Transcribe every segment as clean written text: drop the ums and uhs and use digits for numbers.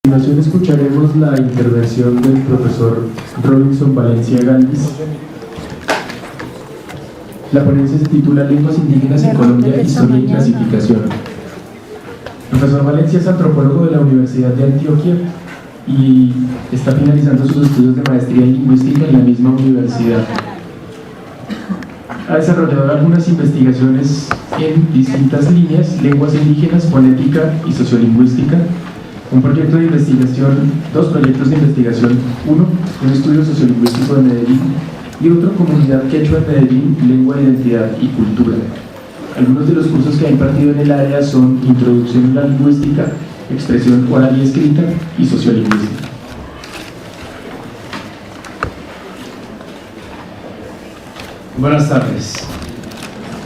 A continuación escucharemos la intervención del profesor Robinson Valencia Galvis. La ponencia se titula Lenguas indígenas en Colombia, historia y clasificación. El profesor Valencia es antropólogo de la Universidad de Antioquia y está finalizando sus estudios de maestría en lingüística en la misma universidad. Ha desarrollado algunas investigaciones en distintas líneas: lenguas indígenas, fonética y sociolingüística. Un proyecto de investigación, dos proyectos de investigación, uno, un estudio sociolingüístico de Medellín y otro, comunidad quechua en Medellín, lengua, identidad y cultura. Algunos de los cursos que ha impartido en el área son Introducción a la lingüística, Expresión oral y escrita y Sociolingüística. Buenas tardes.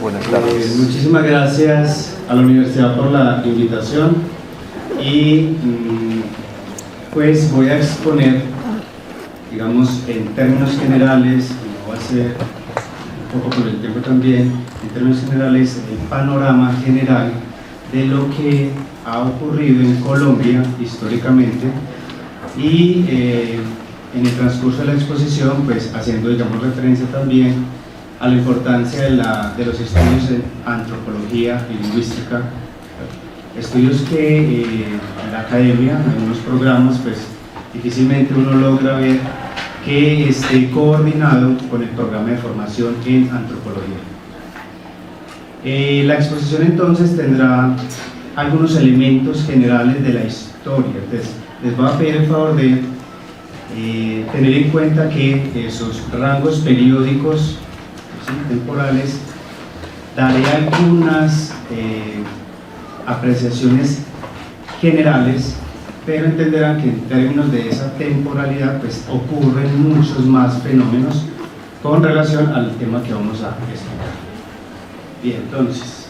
Buenas tardes. Muchísimas gracias a la universidad por la invitación y pues voy a exponer, digamos, en términos generales, no va a ser un poco por el tiempo también, en términos generales, el panorama general de lo que ha ocurrido en Colombia históricamente y en el transcurso de la exposición, pues haciendo, digamos, referencia también a la importancia de los estudios en antropología y lingüística, estudios que en la academia, en algunos programas, pues difícilmente uno logra ver que esté coordinado con el programa de formación en antropología. La exposición entonces tendrá algunos elementos generales de la historia. Entonces, les voy a pedir el favor de tener en cuenta que esos rangos periódicos temporales, daré algunas apreciaciones generales, pero entenderán que en términos de esa temporalidad pues ocurren muchos más fenómenos con relación al tema que vamos a explicar. Bien, entonces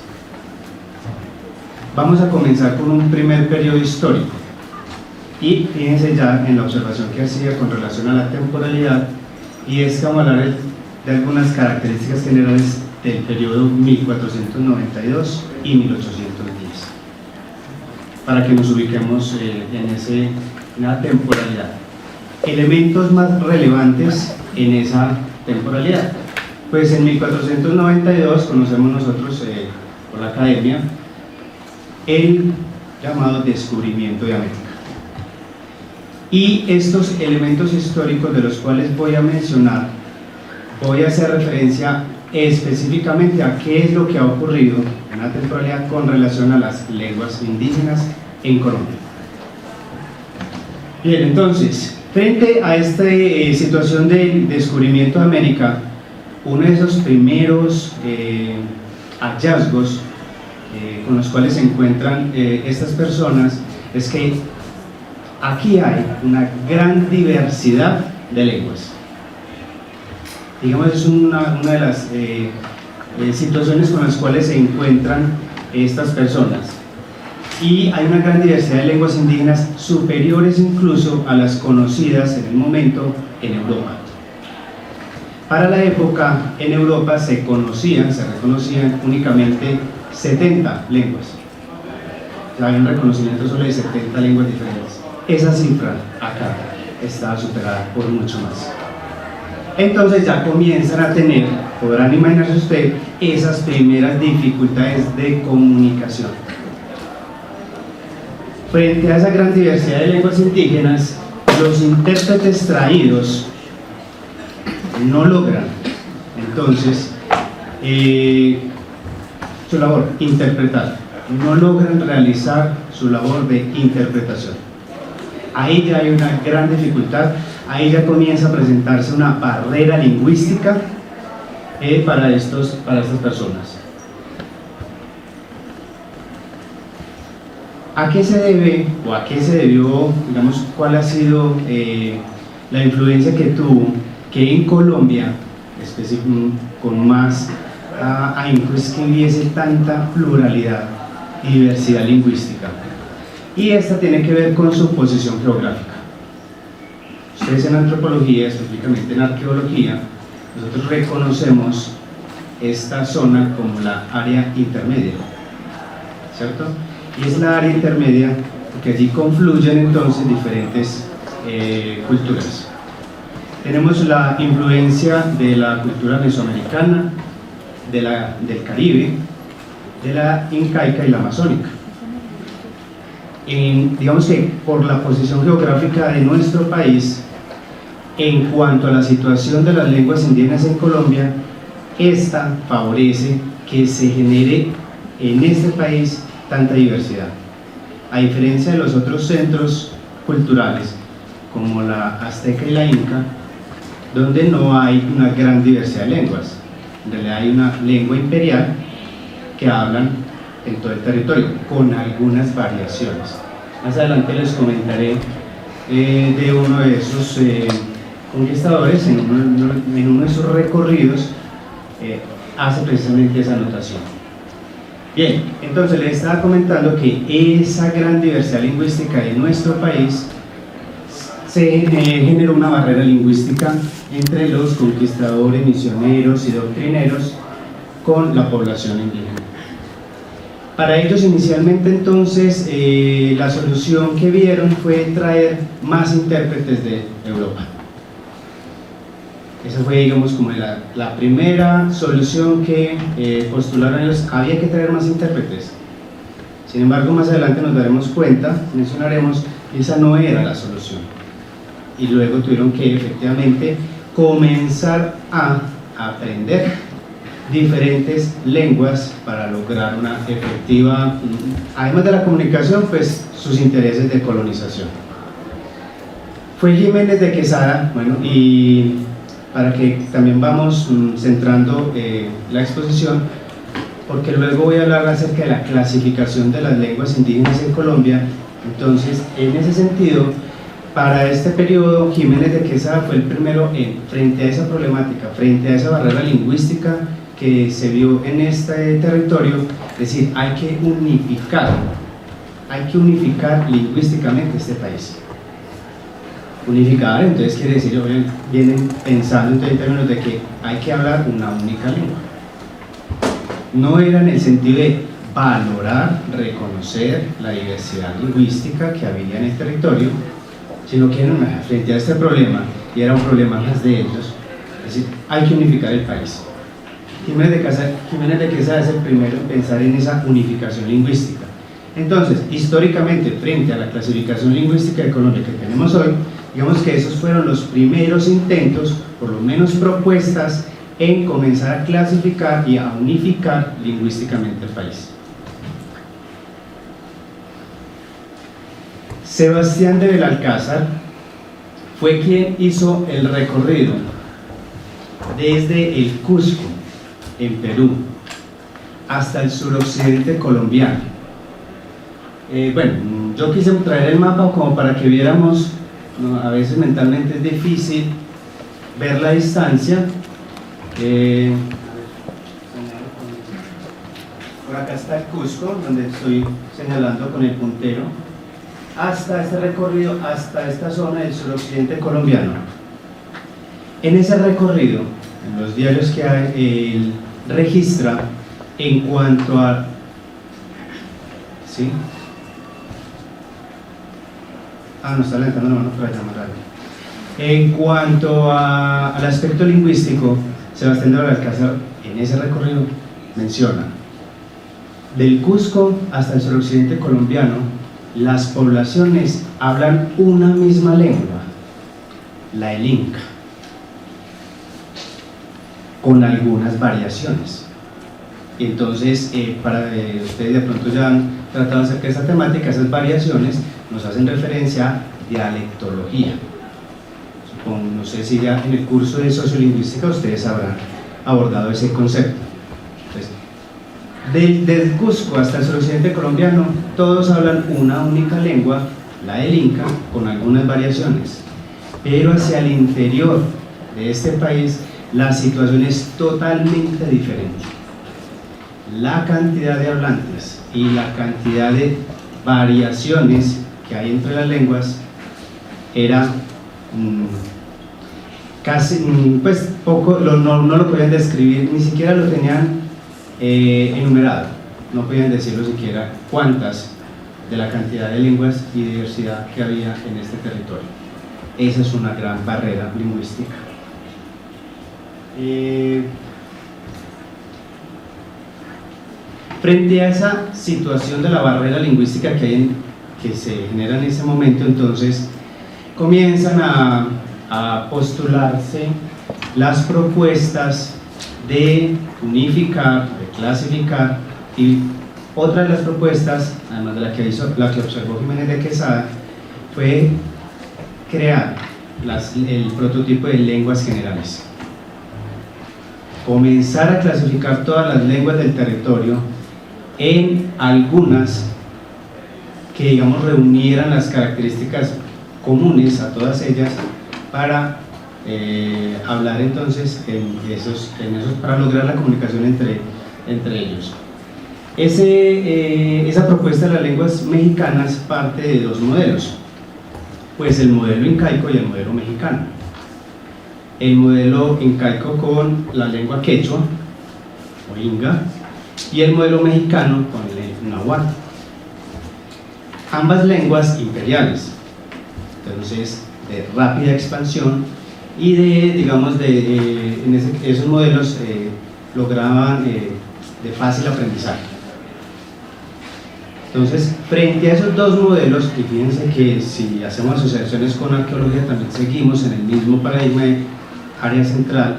vamos a comenzar con un primer periodo histórico y fíjense ya en la observación que hacía con relación a la temporalidad, y es que vamos a hablar de algunas características generales del periodo 1492 y 1810, para que nos ubiquemos en la temporalidad. Elementos más relevantes en esa temporalidad. Pues en 1492 conocemos nosotros por la academia el llamado descubrimiento de América. Y estos elementos históricos de los cuales voy a mencionar, voy a hacer referencia específicamente a qué es lo que ha ocurrido en la temporalidad con relación a las lenguas indígenas en Colombia. Bien, entonces, frente a esta situación del descubrimiento de América, uno de esos primeros hallazgos con los cuales se encuentran estas personas es que aquí hay una gran diversidad de lenguas. Digamos, es una de las situaciones con las cuales se encuentran estas personas. Y hay una gran diversidad de lenguas indígenas superiores incluso a las conocidas en el momento en Europa. Para la época, en Europa se reconocían únicamente 70 lenguas. Hay un reconocimiento solo de 70 lenguas diferentes. Esa cifra acá está superada por mucho más. Entonces ya comienzan a tener, podrán imaginarse usted, esas primeras dificultades de comunicación. Frente a esa gran diversidad de lenguas indígenas, los intérpretes traídos no logran entonces su labor, interpretar, no logran realizar su labor de interpretación. Ahí ya hay una gran dificultad. Ahí ya comienza a presentarse una barrera lingüística para estas personas. ¿A qué se debe o a qué se debió, digamos, cuál ha sido la influencia que tuvo que en Colombia, con más ahínco, es que hubiese tanta pluralidad y diversidad lingüística? Y esta tiene que ver con su posición geográfica. Ustedes en antropología, específicamente en arqueología, nosotros reconocemos esta zona como la área intermedia, ¿cierto? Y es la área intermedia porque allí confluyen entonces diferentes culturas. Tenemos la influencia de la cultura mesoamericana, del Caribe, de la incaica y la amazónica. Digamos que por la posición geográfica de nuestro país, en cuanto a la situación de las lenguas indígenas en Colombia, esta favorece que se genere en este país tanta diversidad. A diferencia de los otros centros culturales, como la azteca y la inca, donde no hay una gran diversidad de lenguas. En realidad hay una lengua imperial que hablan en todo el territorio, con algunas variaciones. Más adelante les comentaré de uno de esos conquistadores, en uno de sus recorridos, hace precisamente esa anotación. Bien, entonces les estaba comentando que esa gran diversidad lingüística de nuestro país se generó una barrera lingüística entre los conquistadores, misioneros y doctrineros con la población indígena. Para ellos inicialmente entonces la solución que vieron fue traer más intérpretes de Europa. Esa fue, digamos, como la primera solución que postularon ellos. Había que traer más intérpretes. Sin embargo, más adelante nos daremos cuenta, mencionaremos, que esa no era la solución. Y luego tuvieron que efectivamente comenzar a aprender diferentes lenguas para lograr una efectiva, además de la comunicación, pues sus intereses de colonización. Fue Jiménez de Quesada, bueno, y para que también vamos centrando la exposición, porque luego voy a hablar acerca de la clasificación de las lenguas indígenas en Colombia. Entonces, en ese sentido, para este periodo, Jiménez de Quesada fue el primero frente a esa problemática, frente a esa barrera lingüística que se vio en este territorio, es decir, hay que unificar lingüísticamente este país. Unificar, entonces quiere decir, vienen pensando en términos de que hay que hablar una única lengua. No era en el sentido de valorar, reconocer la diversidad lingüística que había en el territorio, sino que frente a este problema, y era un problema más de ellos, es decir, hay que unificar el país. Jiménez de Quesada es el primero en pensar en esa unificación lingüística. Entonces, históricamente, frente a la clasificación lingüística de Colombia que tenemos hoy, digamos que esos fueron los primeros intentos, por lo menos propuestas, en comenzar a clasificar y a unificar lingüísticamente el país. Sebastián de Belalcázar fue quien hizo el recorrido desde el Cusco, en Perú, hasta el suroccidente colombiano. Bueno, yo quise traer el mapa como para que viéramos, ¿no? A veces mentalmente es difícil ver la distancia. Por acá está el Cusco, donde estoy señalando con el puntero, hasta este recorrido, hasta esta zona del suroccidente colombiano. En ese recorrido, en los diarios que hay, él registra en cuanto a... ¿sí? No está levantando la mano para allá más rápido. En cuanto al aspecto lingüístico, Sebastián de Belalcázar en ese recorrido menciona: del Cusco hasta el suroccidente colombiano, las poblaciones hablan una misma lengua, la el inca, con algunas variaciones. Entonces, ustedes de pronto ya han tratado acerca de esta temática, esas variaciones nos hacen referencia a dialectología. No sé si ya en el curso de sociolingüística ustedes habrán abordado ese concepto. Entonces, del Cusco hasta el suroccidente colombiano, todos hablan una única lengua, la del inca, con algunas variaciones. Pero hacia el interior de este país, la situación es totalmente diferente. La cantidad de hablantes y la cantidad de variaciones que hay entre las lenguas era casi, pues poco, no lo podían describir, ni siquiera lo tenían enumerado, no podían decirlo siquiera cuántas de la cantidad de lenguas y diversidad que había en este territorio. Esa es una gran barrera lingüística. Frente a esa situación de la barrera lingüística que se genera en ese momento, entonces comienzan a postularse las propuestas de unificar, de clasificar, y otra de las propuestas, además de la que observó Jiménez de Quesada, fue crear el prototipo de lenguas generales. Comenzar a clasificar todas las lenguas del territorio en algunas que, digamos, reunieran las características comunes a todas ellas para hablar entonces para lograr la comunicación entre ellos. Esa propuesta de las lenguas mexicanas parte de dos modelos, pues el modelo incaico y el modelo mexicano. El modelo incaico con la lengua quechua o inga y el modelo mexicano con el náhuatl. Ambas lenguas imperiales, entonces de rápida expansión y esos modelos lograban de fácil aprendizaje. Entonces, frente a esos dos modelos, y fíjense que si hacemos asociaciones con arqueología también seguimos en el mismo paradigma de área central,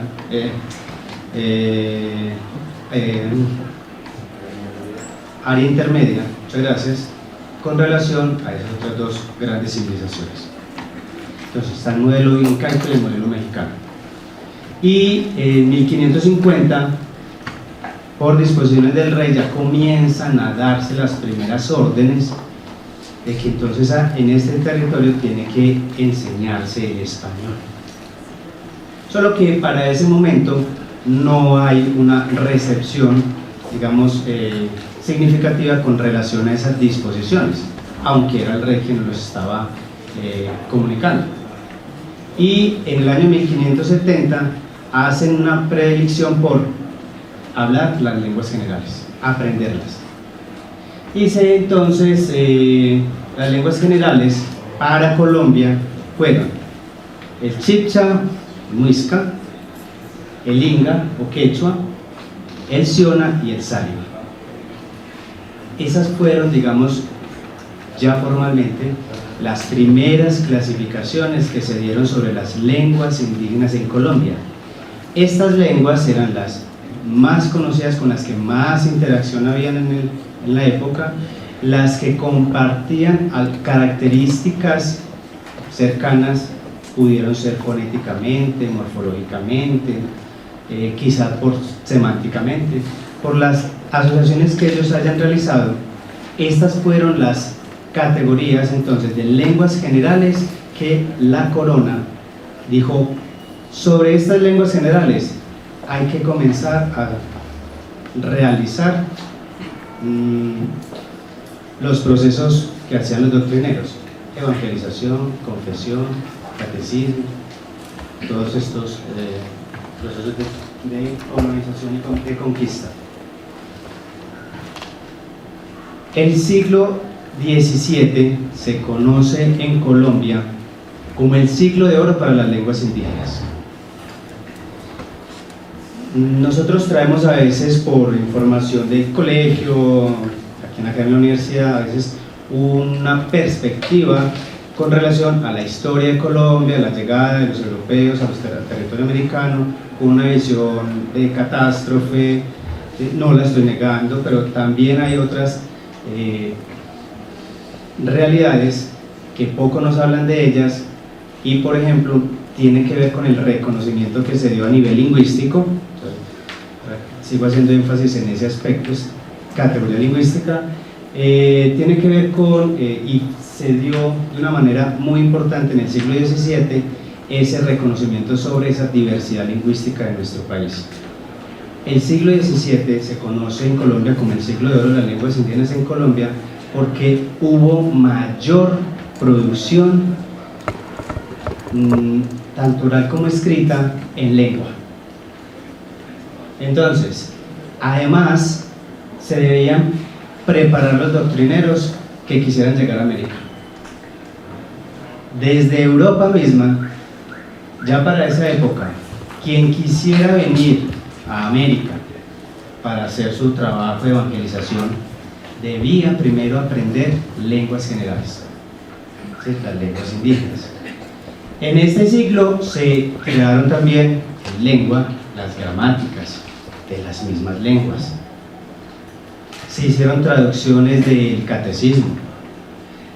área intermedia, muchas gracias, con relación a esas otras dos grandes civilizaciones. Entonces está el modelo incaico y el modelo mexicano. Y en 1550, por disposiciones del rey, ya comienzan a darse las primeras órdenes de que entonces en este territorio tiene que enseñarse el español. Solo que para ese momento no hay una recepción, digamos, significativa con relación a esas disposiciones, aunque era el rey quien los estaba comunicando. Y en el año 1570 hacen una predilección por hablar las lenguas generales, aprenderlas. Y entonces las lenguas generales para Colombia fueron el chibcha, muisca, el inga o quechua, el siona y el sáliva. Esas fueron, digamos, ya formalmente las primeras clasificaciones que se dieron sobre las lenguas indígenas en Colombia. Estas lenguas eran las más conocidas, con las que más interacción habían en la época, las que compartían características cercanas, pudieron ser fonéticamente, morfológicamente, quizá semánticamente, por las asociaciones que ellos hayan realizado. Estas fueron las categorías entonces de lenguas generales que la corona dijo: sobre estas lenguas generales hay que comenzar a realizar los procesos que hacían los doctrineros: evangelización, confesión, catecismo, todos estos procesos de colonización y de conquista. El siglo XVII se conoce en Colombia como el siglo de oro para las lenguas indígenas. Nosotros traemos a veces, por información del colegio, aquí en la Academia de la Universidad, a veces una perspectiva con relación a la historia de Colombia, a la llegada de los europeos al territorio americano, con una visión de catástrofe. No la estoy negando, pero también hay otras realidades que poco nos hablan de ellas, y por ejemplo tiene que ver con el reconocimiento que se dio a nivel lingüístico. Sigo haciendo énfasis en ese aspecto, es categoría lingüística, tiene que ver con, y se dio de una manera muy importante en el siglo XVII, ese reconocimiento sobre esa diversidad lingüística de nuestro país. El siglo XVII se conoce en Colombia como el siglo de oro de las lenguas indígenas en Colombia, porque hubo mayor producción, tanto oral como escrita, en lengua. Entonces, además, se debían preparar los doctrineros que quisieran llegar a América. Desde Europa misma, ya para esa época, quien quisiera venir a América para hacer su trabajo de evangelización, debía primero aprender lenguas generales, ¿sí? Las lenguas indígenas. En este siglo se crearon también en lengua las gramáticas de las mismas lenguas. Se hicieron traducciones del catecismo,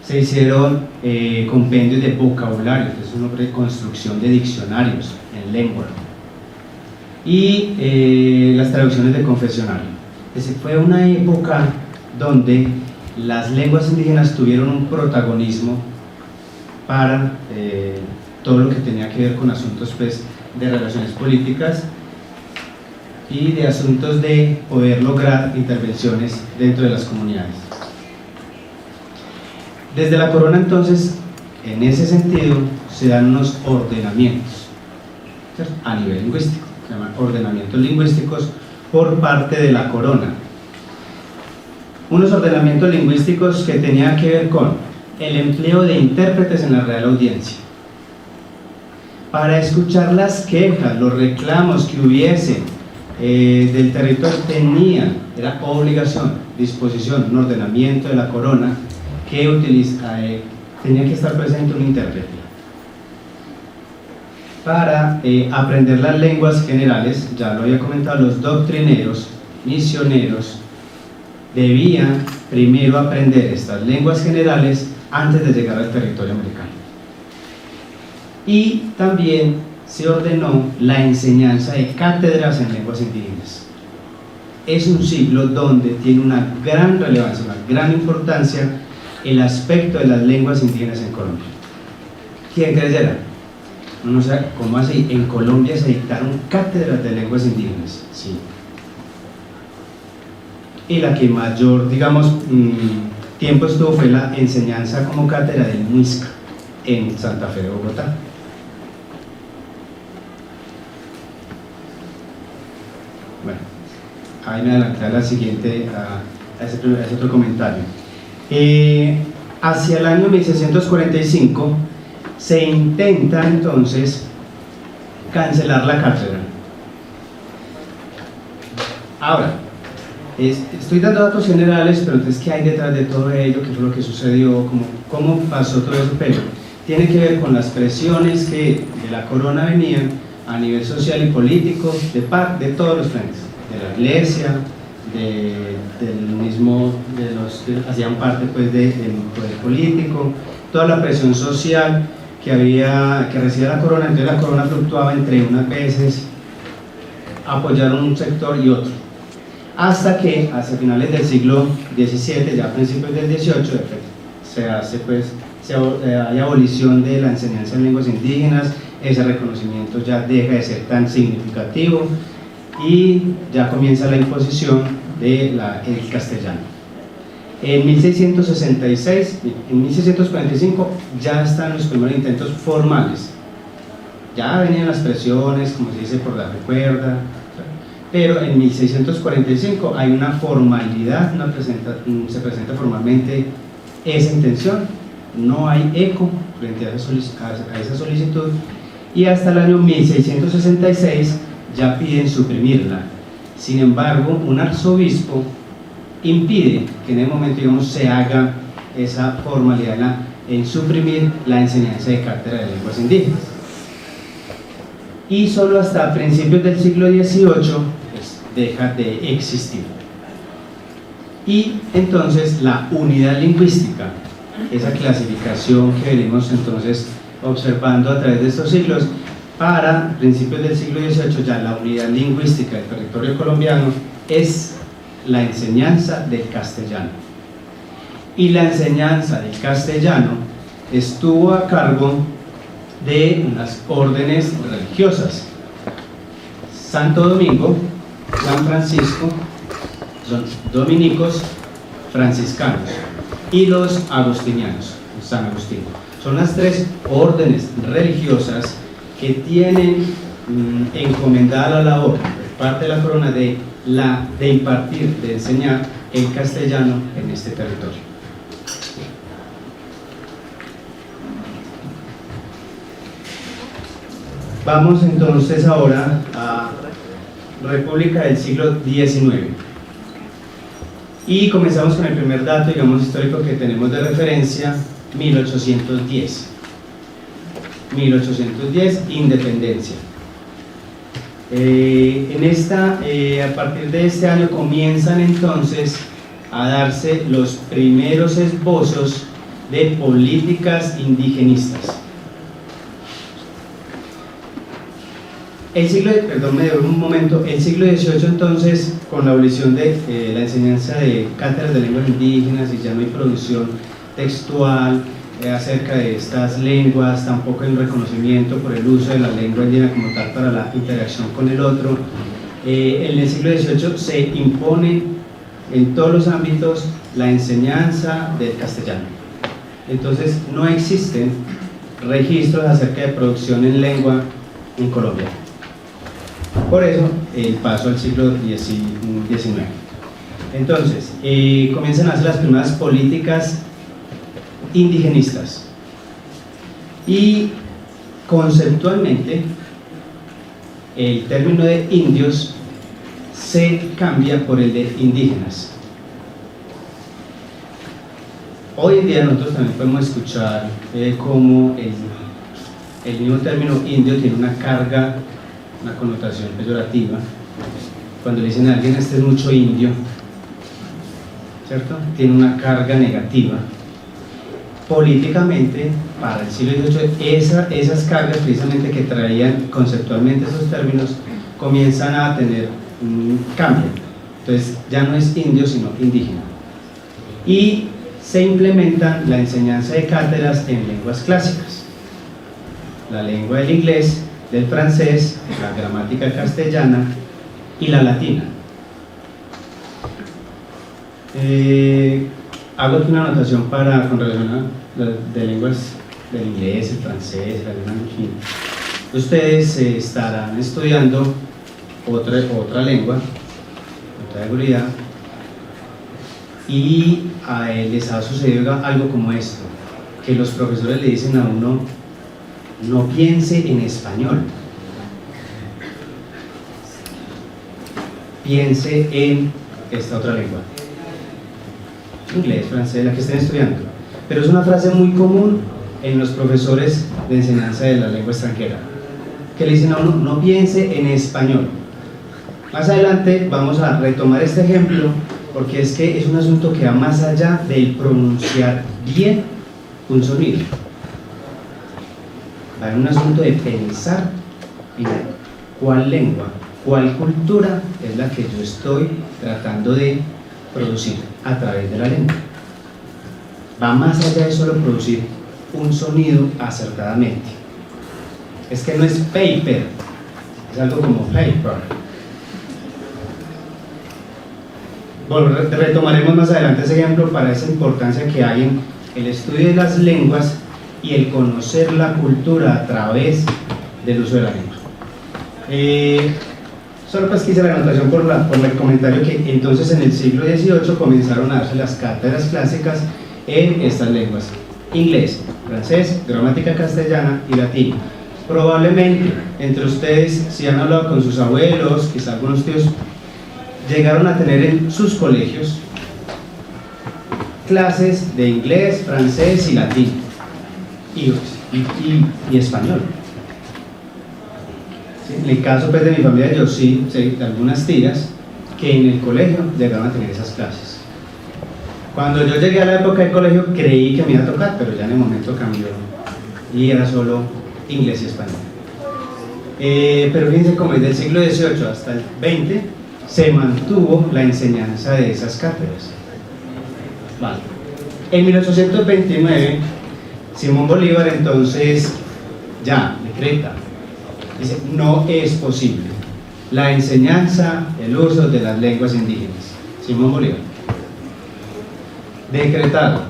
se hicieron compendios de vocabulario, que es una reconstrucción de diccionarios en lengua, y las traducciones de confesionario. Entonces, fue una época donde las lenguas indígenas tuvieron un protagonismo para todo lo que tenía que ver con asuntos, pues, de relaciones políticas y de asuntos de poder lograr intervenciones dentro de las comunidades. Desde la corona, entonces, en ese sentido, se dan unos ordenamientos, ¿cierto?, a nivel lingüístico, se llaman ordenamientos lingüísticos por parte de la corona. Unos ordenamientos lingüísticos que tenían que ver con el empleo de intérpretes en la Real Audiencia, para escuchar las quejas, los reclamos que hubiese del territorio. Era obligación, disposición, un ordenamiento de la corona que tenía que estar presente un intérprete. Para aprender las lenguas generales, ya lo había comentado, los doctrineros, misioneros, debían primero aprender estas lenguas generales antes de llegar al territorio americano. Y también se ordenó la enseñanza de cátedras en lenguas indígenas. Es un siglo donde tiene una gran relevancia, una gran importancia el aspecto de las lenguas indígenas en Colombia. ¿Quién creyera? No sé cómo así. En Colombia se dictaron cátedras de lenguas indígenas. Sí. Y la que mayor, digamos, tiempo estuvo fue la enseñanza como cátedra del Muisca en Santa Fe de Bogotá. Bueno, ahí me adelanté a la siguiente, a ese otro comentario. Hacia el año 1645 se intenta entonces cancelar la cátedra. Ahora, estoy dando datos generales, pero entonces, ¿qué hay detrás de todo ello? ¿Qué fue lo que sucedió? ¿Cómo pasó todo eso? Pero tiene que ver con las presiones que de la corona venían a nivel social y político de todos los frentes, de la iglesia, del mismo, de los que hacían parte, pues, del poder político, toda la presión social que recibía la corona. Entonces la corona fluctuaba entre unas veces apoyar un sector y otro, hasta que hacia finales del siglo XVII, ya a principios del XVIII, se hace, pues, hay abolición de la enseñanza en lenguas indígenas. Ese reconocimiento ya deja de ser tan significativo y ya comienza la imposición del castellano. En 1645 ya están los primeros intentos formales. Ya venían las presiones, como se dice, por la recuerda, pero en 1645 hay una formalidad, se presenta formalmente esa intención, no hay eco frente a esa solicitud, y hasta el año 1666 ya piden suprimirla. Sin embargo, un arzobispo impide que en el momento, digamos, se haga esa formalidad en suprimir la enseñanza de cátedra de lenguas indígenas. Y solo hasta principios del siglo XVIII pues, deja de existir. Y entonces la unidad lingüística, esa clasificación que venimos entonces observando a través de estos siglos, para principios del siglo XVIII ya la unidad lingüística del territorio colombiano es la enseñanza del castellano. Y la enseñanza del castellano estuvo a cargo de unas órdenes religiosas: Santo Domingo, San Francisco, son dominicos, franciscanos, y los agustinianos, San Agustín. Son las tres órdenes religiosas que tienen encomendada la labor por parte de la corona de impartir, de enseñar el castellano en este territorio. Vamos entonces ahora a República del siglo XIX. Y comenzamos con el primer dato, digamos, histórico que tenemos de referencia, 1810. 1810, independencia. A partir de este año comienzan entonces a darse los primeros esbozos de políticas indigenistas. El siglo XVIII entonces, con la abolición de la enseñanza de cátedras de lenguas indígenas, y ya no hay producción textual acerca de estas lenguas, tampoco hay un reconocimiento por el uso de la lengua indígena como tal para la interacción con el otro. En el siglo XVIII se impone en todos los ámbitos la enseñanza del castellano. Entonces no existen registros acerca de producción en lengua en Colombia. Por eso el paso al siglo XIX. Entonces comienzan a hacer las primeras políticas indigenistas, y conceptualmente el término de indios se cambia por el de indígenas. Hoy en día nosotros también podemos escuchar cómo el mismo término indio tiene una carga, una connotación peyorativa. Cuando le dicen a alguien este es mucho indio, ¿cierto? Tiene una carga negativa. Políticamente, para el siglo XVIII, esas cargas precisamente que traían conceptualmente esos términos comienzan a tener un cambio. Entonces ya no es indio sino indígena, y se implementan la enseñanza de cátedras en lenguas clásicas, la lengua del inglés, del francés, la gramática castellana y la latina. Hago aquí una anotación con relación a de lenguas del inglés, el francés, el alemán, en fin. Ustedes estarán estudiando otra lengua, otra seguridad, y les ha sucedido algo como esto, que los profesores le dicen a uno: no piense en español, piense en esta otra lengua, inglés, francés, la que estén estudiando. Pero es una frase muy común en los profesores de enseñanza de la lengua extranjera, que le dicen a uno: no piense en español. Más adelante vamos a retomar este ejemplo, porque es que es un asunto que va más allá del pronunciar bien un sonido. Va en un asunto de pensar en cuál lengua, cuál cultura es la que yo estoy tratando de producir a través de la lengua. Va más allá de solo producir un sonido acertadamente. Es que no es paper, es algo como paper. Bueno, retomaremos más adelante ese ejemplo para esa importancia que hay en el estudio de las lenguas y el conocer la cultura a través del uso de la lengua. Solo pues quise la anotación por el comentario que entonces en el siglo XVIII comenzaron a darse las cátedras clásicas en estas lenguas: inglés, francés, gramática castellana y latín. Probablemente entre ustedes, si han hablado con sus abuelos, quizá algunos tíos, llegaron a tener en sus colegios clases de inglés, francés y latín, y español. ¿Sí? En el caso pues, de mi familia, yo sí sé de algunas tías que en el colegio llegaron a tener esas clases. Cuando yo llegué a la época del colegio creí que me iba a tocar, pero ya en el momento cambió y era solo inglés y español. Pero fíjense cómo desde el siglo XVIII hasta el XX se mantuvo la enseñanza de esas cátedras. Vale. En 1829, Simón Bolívar entonces ya decreta, dice: no es posible la enseñanza, el uso de las lenguas indígenas. Simón Bolívar. Decretado.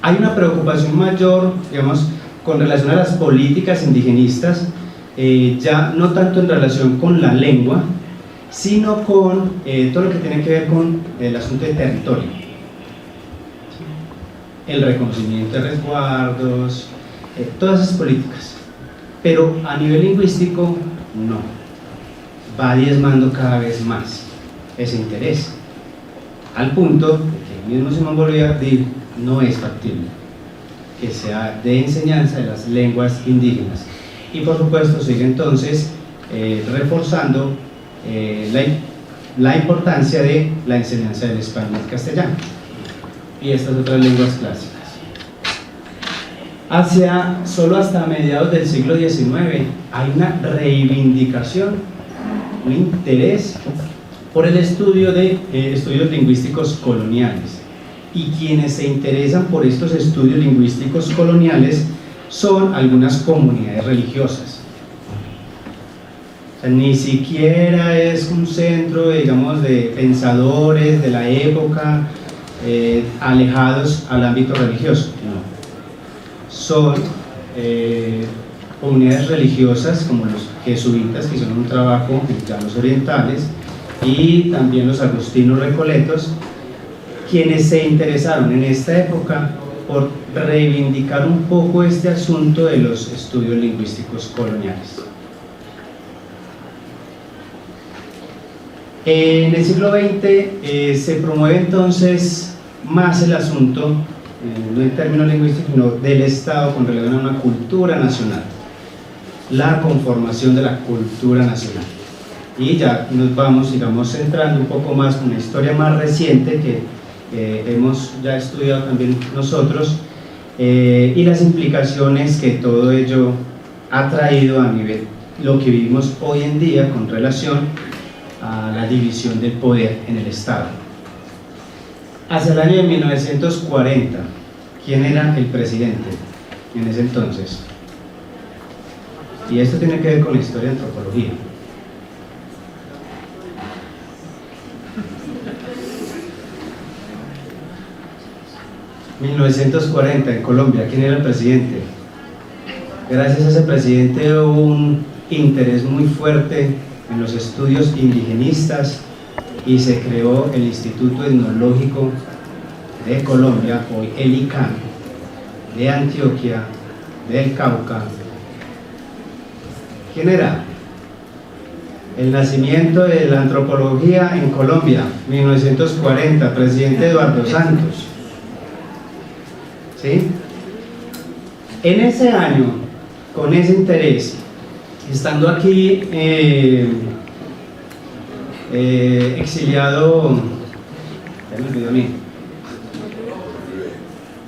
Hay una preocupación mayor, digamos, con relación a las políticas indigenistas, ya no tanto en relación con la lengua, sino con todo lo que tiene que ver con el asunto de territorio, el reconocimiento de resguardos, todas esas políticas. pero a nivel lingüístico no, va diezmando cada vez más ese interés, al punto de que el mismo Simón Bolívar dijo: no es factible que sea de enseñanza de las lenguas indígenas. Y por supuesto sigue entonces reforzando la importancia de la enseñanza del español y castellano y estas otras lenguas clásicas. Solo hasta mediados del siglo XIX hay una reivindicación, un interés por el estudio de estudios lingüísticos coloniales, y quienes se interesan por estos estudios lingüísticos coloniales son algunas comunidades religiosas. O sea, ni siquiera es un centro, digamos, de pensadores de la época alejados al ámbito religioso, no. Son comunidades religiosas como los jesuitas, que hicieron un trabajo en llanos orientales, y también los agustinos recoletos, quienes se interesaron en esta época por reivindicar un poco este asunto de los estudios lingüísticos coloniales. En el siglo XX se promueve entonces más el asunto, no en términos lingüísticos, sino del Estado con relación a una cultura nacional, la conformación de la cultura nacional. Y ya nos vamos, digamos, centrando un poco más con una historia más reciente que hemos ya estudiado también nosotros, y las implicaciones que todo ello ha traído a nivel lo que vivimos hoy en día con relación a la división del poder en el Estado. Hacia el año de 1940, ¿quién era el presidente en ese entonces? Y esto tiene que ver con la historia de antropología. En 1940 en Colombia, ¿quién era el presidente? Gracias a ese presidente hubo un interés muy fuerte en los estudios indigenistas y se creó el Instituto Etnológico de Colombia, hoy el ICANN, de Antioquia, del Cauca. ¿Quién era? El nacimiento de la antropología en Colombia, 1940, presidente Eduardo Santos. ¿Sí? En ese año, con ese interés, estando aquí exiliado, ya me olvidó a mí,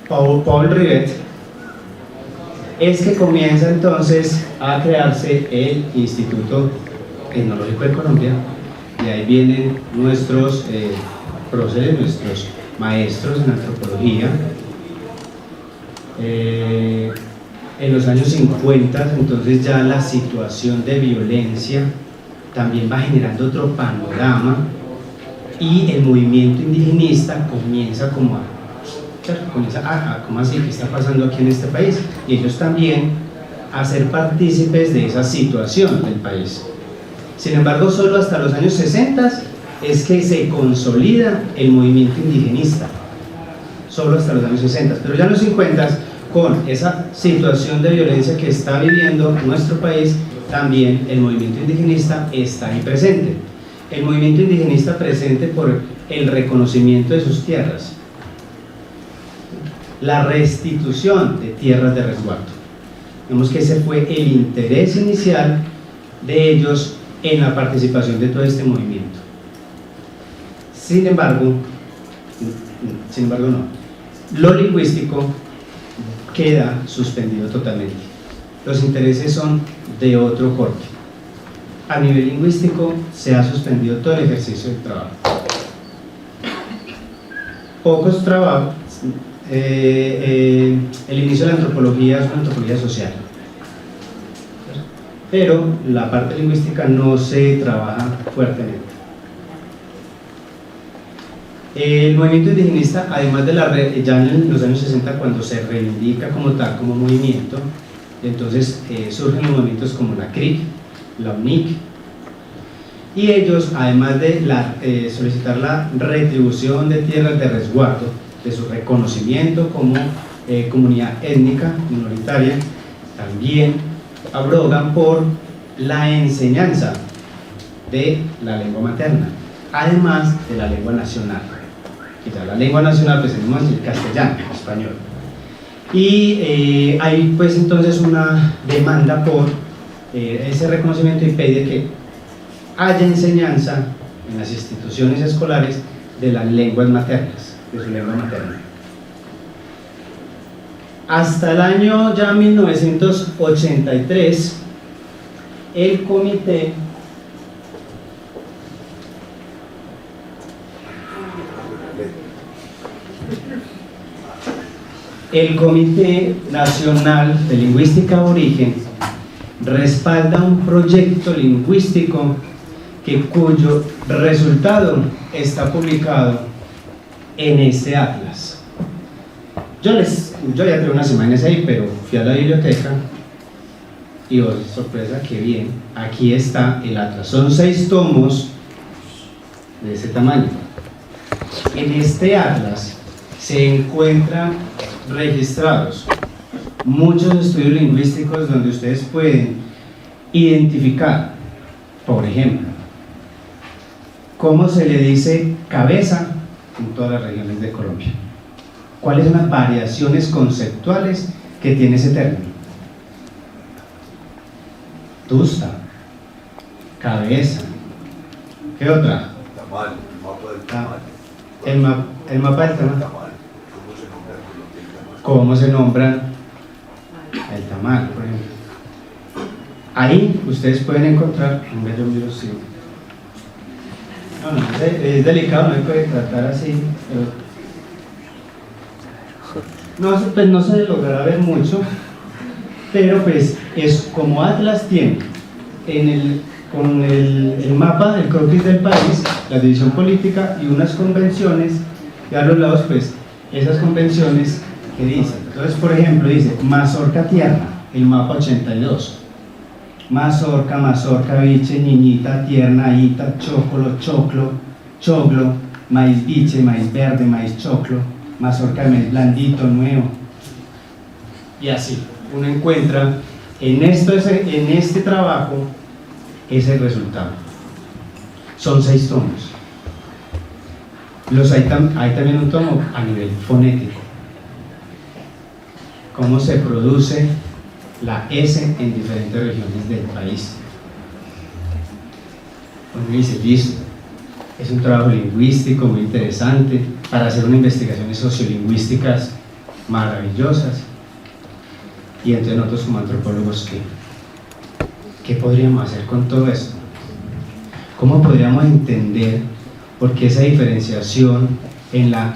Paul Rivet, es que comienza entonces a crearse el Instituto Etnológico de Colombia, y ahí vienen nuestros próceres, nuestros maestros en antropología. En los años 50, entonces ya la situación de violencia también va generando otro panorama, y el movimiento indigenista comienza como ¿cómo así? ¿Qué está pasando aquí en este país? Y ellos también a ser partícipes de esa situación del país. Sin embargo, solo hasta los años 60 es que se consolida el movimiento indigenista, solo hasta los años 60, pero ya en los 50, con esa situación de violencia que está viviendo nuestro país, también el movimiento indigenista está ahí presente. El movimiento indigenista presente por el reconocimiento de sus tierras, la restitución de tierras de resguardo. Vemos que ese fue el interés inicial de ellos en la participación de todo este movimiento. Sin embargo, no. Lo lingüístico queda suspendido totalmente. Los intereses son de otro corte. A nivel lingüístico se ha suspendido todo el ejercicio del trabajo. Pocos trabajos. El inicio de la antropología es una antropología social, pero la parte lingüística no se trabaja fuertemente. El movimiento indigenista, además de ya en los años 60, cuando se reivindica como tal, como movimiento, entonces surgen los movimientos como la CRIC, la UNIC, y ellos, además de solicitar la retribución de tierras de resguardo, de su reconocimiento como comunidad étnica minoritaria, también abogan por la enseñanza de la lengua materna, además de la lengua nacional. Y ya la lengua nacional, pues tenemos el castellano, el español. Y hay pues entonces una demanda por ese reconocimiento y pide que haya enseñanza en las instituciones escolares de las lenguas maternas, de su lengua materna. Hasta el año ya 1983, el Comité Nacional de Lingüística Aborigen respalda un proyecto lingüístico cuyo resultado está publicado en este atlas. Yo ya tengo unas semanas ahí, pero fui a la biblioteca y oh, sorpresa, que bien, aquí está el atlas. Son 6 tomos de ese tamaño. En este atlas se encuentran registrados muchos estudios lingüísticos donde ustedes pueden identificar, por ejemplo, cómo se le dice cabeza en todas las regiones de Colombia, cuáles son las variaciones conceptuales que tiene ese término. Tusta, cabeza, ¿qué otra? Tamal, el mapa del tamal. El mapa del tamal. Tamal. ¿Cómo se nombra el tamal, por ejemplo? Ahí ustedes pueden encontrar, yo miro si no, es delicado, no se puede tratar así, pero no, pues no se logrará ver mucho, pero pues es como Atlas tiene con el mapa, el croquis del país, la división política y unas convenciones, y a los lados pues esas convenciones que dicen. Entonces, por ejemplo, dice mazorca tierra, el mapa 82, mazorca, mazorca, biche, niñita, tierna, ita, chocolo, choclo, choglo, maíz biche, maíz verde, maíz choclo, mazorca de maíz blandito, nuevo, y así uno encuentra en este trabajo ese resultado. Son 6 tomos. Hay también un tomo a nivel fonético, cómo se produce la S en diferentes regiones del país. Uno dice, listo, es un trabajo lingüístico muy interesante para hacer unas investigaciones sociolingüísticas maravillosas. Y entre nosotros como antropólogos, ¿qué podríamos hacer con todo esto? ¿Cómo podríamos entender por qué esa diferenciación en la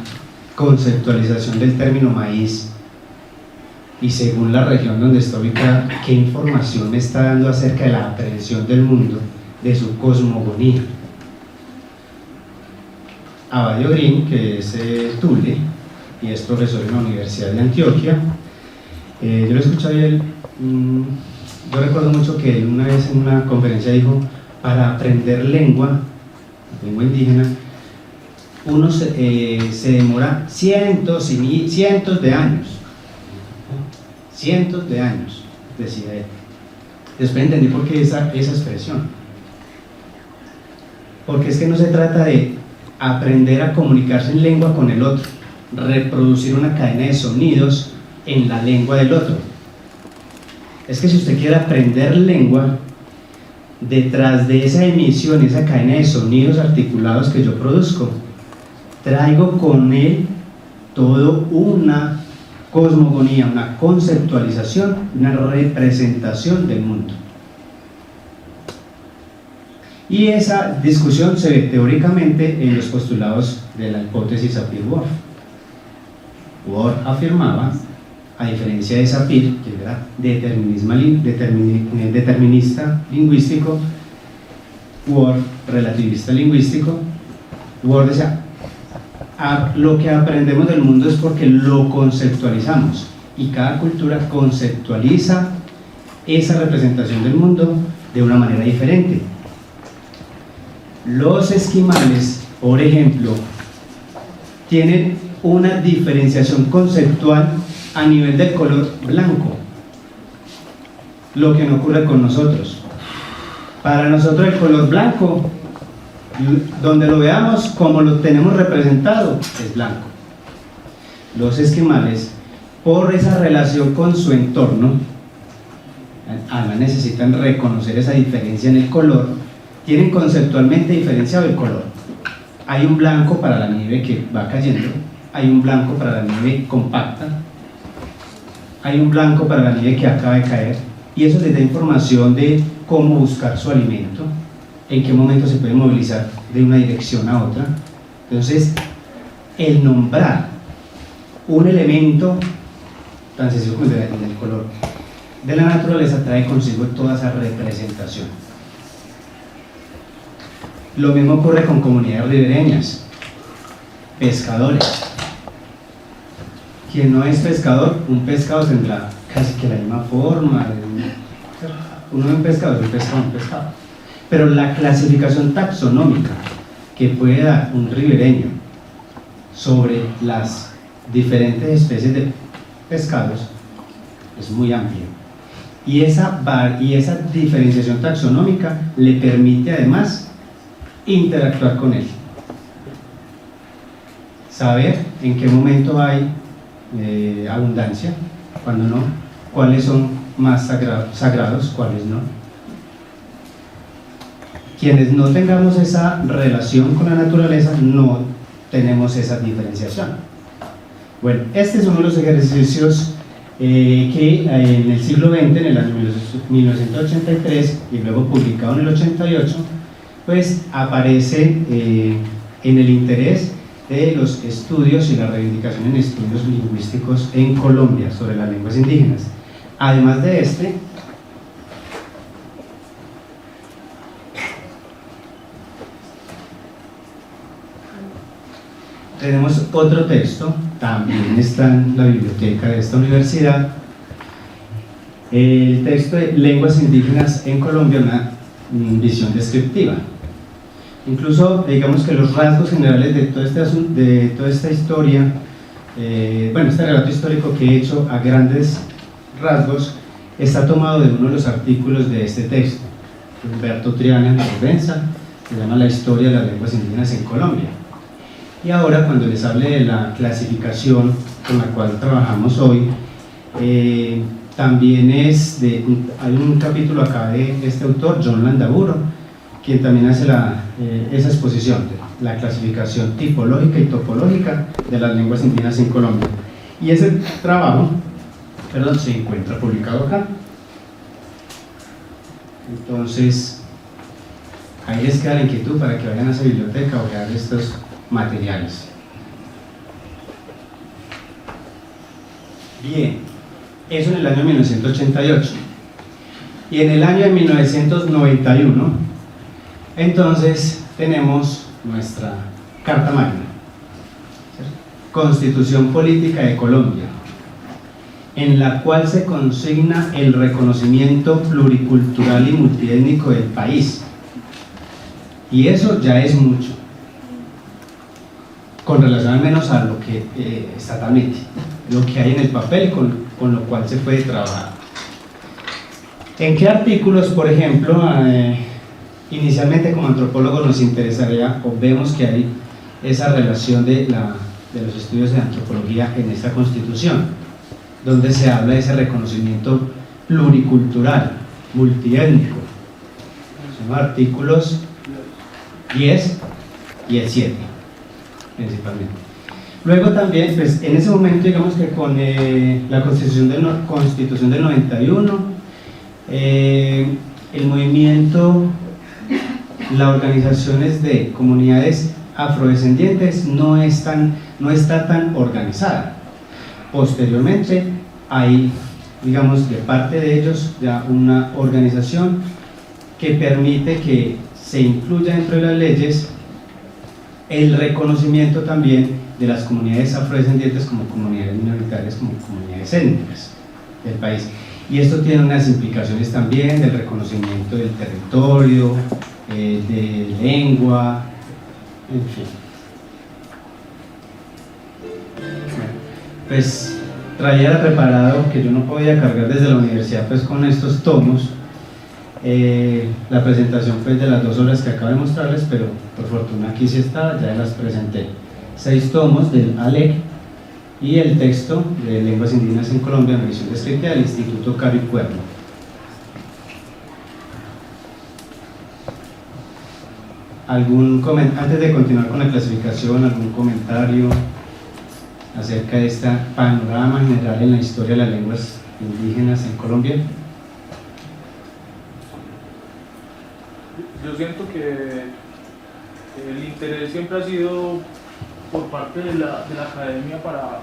conceptualización del término maíz y según la región donde está ubicada, qué información me está dando acerca de la aprehensión del mundo, de su cosmogonía? Abadio Green, que es Tule y es profesor en la Universidad de Antioquia, yo lo escuché a él, yo recuerdo mucho que él una vez en una conferencia dijo, para aprender lengua indígena, uno se demora cientos de años, decía él. Después entendí por qué esa expresión, porque es que no se trata de aprender a comunicarse en lengua con el otro, reproducir una cadena de sonidos en la lengua del otro. Es que si usted quiere aprender lengua, detrás de esa emisión, esa cadena de sonidos articulados que yo produzco, traigo con él todo una cosmogonía, una conceptualización, una representación del mundo. Y esa discusión se ve teóricamente en los postulados de la hipótesis Sapir-Whorf. Whorf afirmaba, a diferencia de Sapir, que era determinista lingüístico, Whorf relativista lingüístico, Whorf decía, lo que aprendemos del mundo es porque lo conceptualizamos, y cada cultura conceptualiza esa representación del mundo de una manera diferente. Los esquimales, por ejemplo, tienen una diferenciación conceptual a nivel del color blanco. lo que no ocurre con nosotros. Para nosotros el color blanco, donde lo veamos como lo tenemos representado, es blanco. Los esquimales, por esa relación con su entorno, además necesitan reconocer esa diferencia en el color, tienen conceptualmente diferenciado el color. Hay un blanco para la nieve que va cayendo, hay un blanco para la nieve compacta, hay un blanco para la nieve que acaba de caer, y eso les da información de cómo buscar su alimento, en qué momento se puede movilizar de una dirección a otra. Entonces, el nombrar un elemento tan sencillo como el color de la naturaleza trae consigo toda esa representación. Lo mismo ocurre con comunidades ribereñas, pescadores. Quien no es pescador, un pescado tendrá casi que la misma forma. Uno es un pescado, es un pescado. Pero la clasificación taxonómica que puede dar un ribereño sobre las diferentes especies de pescados es muy amplia. Y esa diferenciación taxonómica le permite además interactuar con él. Saber en qué momento hay abundancia, cuando no, cuáles son más sagrados, cuáles no. Quienes no tengamos esa relación con la naturaleza no tenemos esa diferenciación. Bueno, este es uno de los ejercicios que en el siglo XX, en el año 1983 y luego publicado en el 88, pues aparece en el interés de los estudios y la reivindicación en estudios lingüísticos en Colombia sobre las lenguas indígenas. Además de este, tenemos otro texto, también está en la biblioteca de esta universidad, el texto de Lenguas Indígenas en Colombia, una visión descriptiva. Incluso, digamos que los rasgos generales de toda esta historia, este relato histórico que he hecho a grandes rasgos, está tomado de uno de los artículos de este texto, Humberto Triana en Provenza, se llama La historia de las lenguas indígenas en Colombia. Y ahora, cuando les hable de la clasificación con la cual trabajamos hoy, también hay un capítulo acá de este autor, John Landaburu, quien también hace esa exposición de la clasificación tipológica y topológica de las lenguas indígenas en Colombia. Y ese trabajo, se encuentra publicado acá. Entonces, ahí les queda la inquietud para que vayan a esa biblioteca o vean estos materiales. Bien, eso en el año 1988. Y en el año de 1991, entonces tenemos nuestra Carta Magna, ¿cierto? Constitución Política de Colombia, en la cual se consigna el reconocimiento pluricultural y multiétnico del país. Y eso ya es mucho, con relación al menos a lo que estatalmente, lo que hay en el papel con lo cual se puede trabajar. ¿En qué artículos, por ejemplo, inicialmente como antropólogos nos interesaría o vemos que hay esa relación de los estudios de antropología en esta Constitución, donde se habla de ese reconocimiento pluricultural, multiétnico? Son los artículos 10 y el 7 principalmente. Luego también, pues en ese momento, digamos que con la Constitución del 91, el movimiento, las organizaciones de comunidades afrodescendientes no está tan organizada. Posteriormente hay, digamos, de parte de ellos ya una organización que permite que se incluya dentro de las leyes el reconocimiento también de las comunidades afrodescendientes como comunidades minoritarias, como comunidades étnicas del país. Y esto tiene unas implicaciones también del reconocimiento del territorio, de lengua, en fin. Pues traía preparado, que yo no podía cargar desde la universidad pues con estos tomos, la presentación pues de las 2 horas que acabo de mostrarles, pero por fortuna aquí sí está, ya las presenté. 6 tomos del ALEC y el texto de Lenguas Indígenas en Colombia, en revisión descriptiva del Instituto Caro y Cuerno. Antes de continuar con la clasificación, algún comentario acerca de este panorama general en la historia de las lenguas indígenas en Colombia? Yo siento que el interés siempre ha sido por parte de la academia para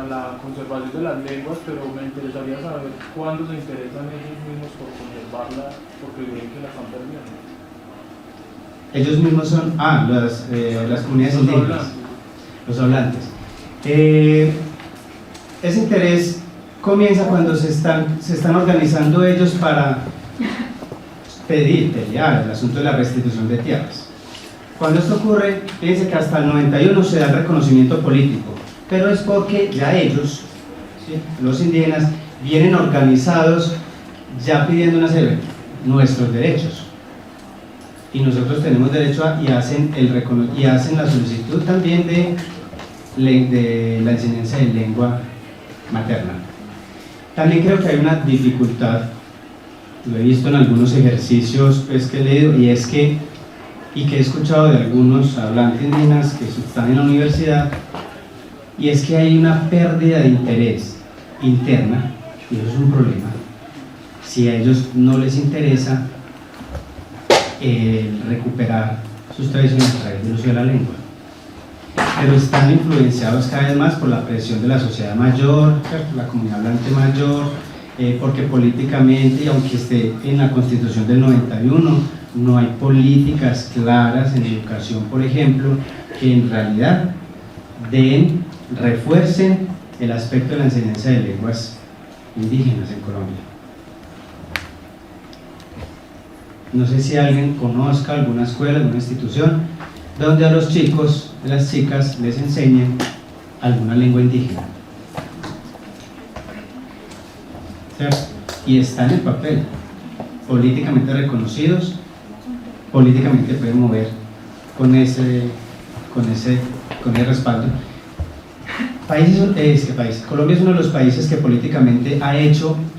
la conservación de las lenguas, pero me interesaría saber cuándo se interesan ellos mismos por conservarla, porque creen que la están perdiendo. Ellos mismos son las comunidades indígenas, los hablantes. Ese interés comienza cuando se están organizando ellos para pelear el asunto de la restitución de tierras. Cuando esto ocurre, fíjense que hasta el 91 se da el reconocimiento político, pero es porque ya ellos, ¿sí?, los indígenas, vienen organizados ya pidiendo una serie nuestros derechos. Y nosotros tenemos derecho y hacen la solicitud también de la enseñanza de lengua materna. También creo que hay una dificultad, lo he visto en algunos ejercicios pues, que he leído, y que he escuchado de algunos hablantes indígenas que están en la universidad, y es que hay una pérdida de interés interna, y eso es un problema. Si a ellos no les interesa recuperar sus tradiciones a través del uso de la lengua, pero están influenciados cada vez más por la presión de la sociedad mayor, ¿cierto?, la comunidad hablante mayor, porque políticamente, y aunque esté en la Constitución del 91, no hay políticas claras en educación, por ejemplo, que en realidad refuercen el aspecto de la enseñanza de lenguas indígenas en Colombia. No sé si alguien conozca alguna escuela, alguna institución donde a los chicos, a las chicas les enseñen alguna lengua indígena, ¿cierto? Y está en el papel, políticamente reconocidos, políticamente pueden mover con ese respaldo. Colombia es uno de los países que políticamente ha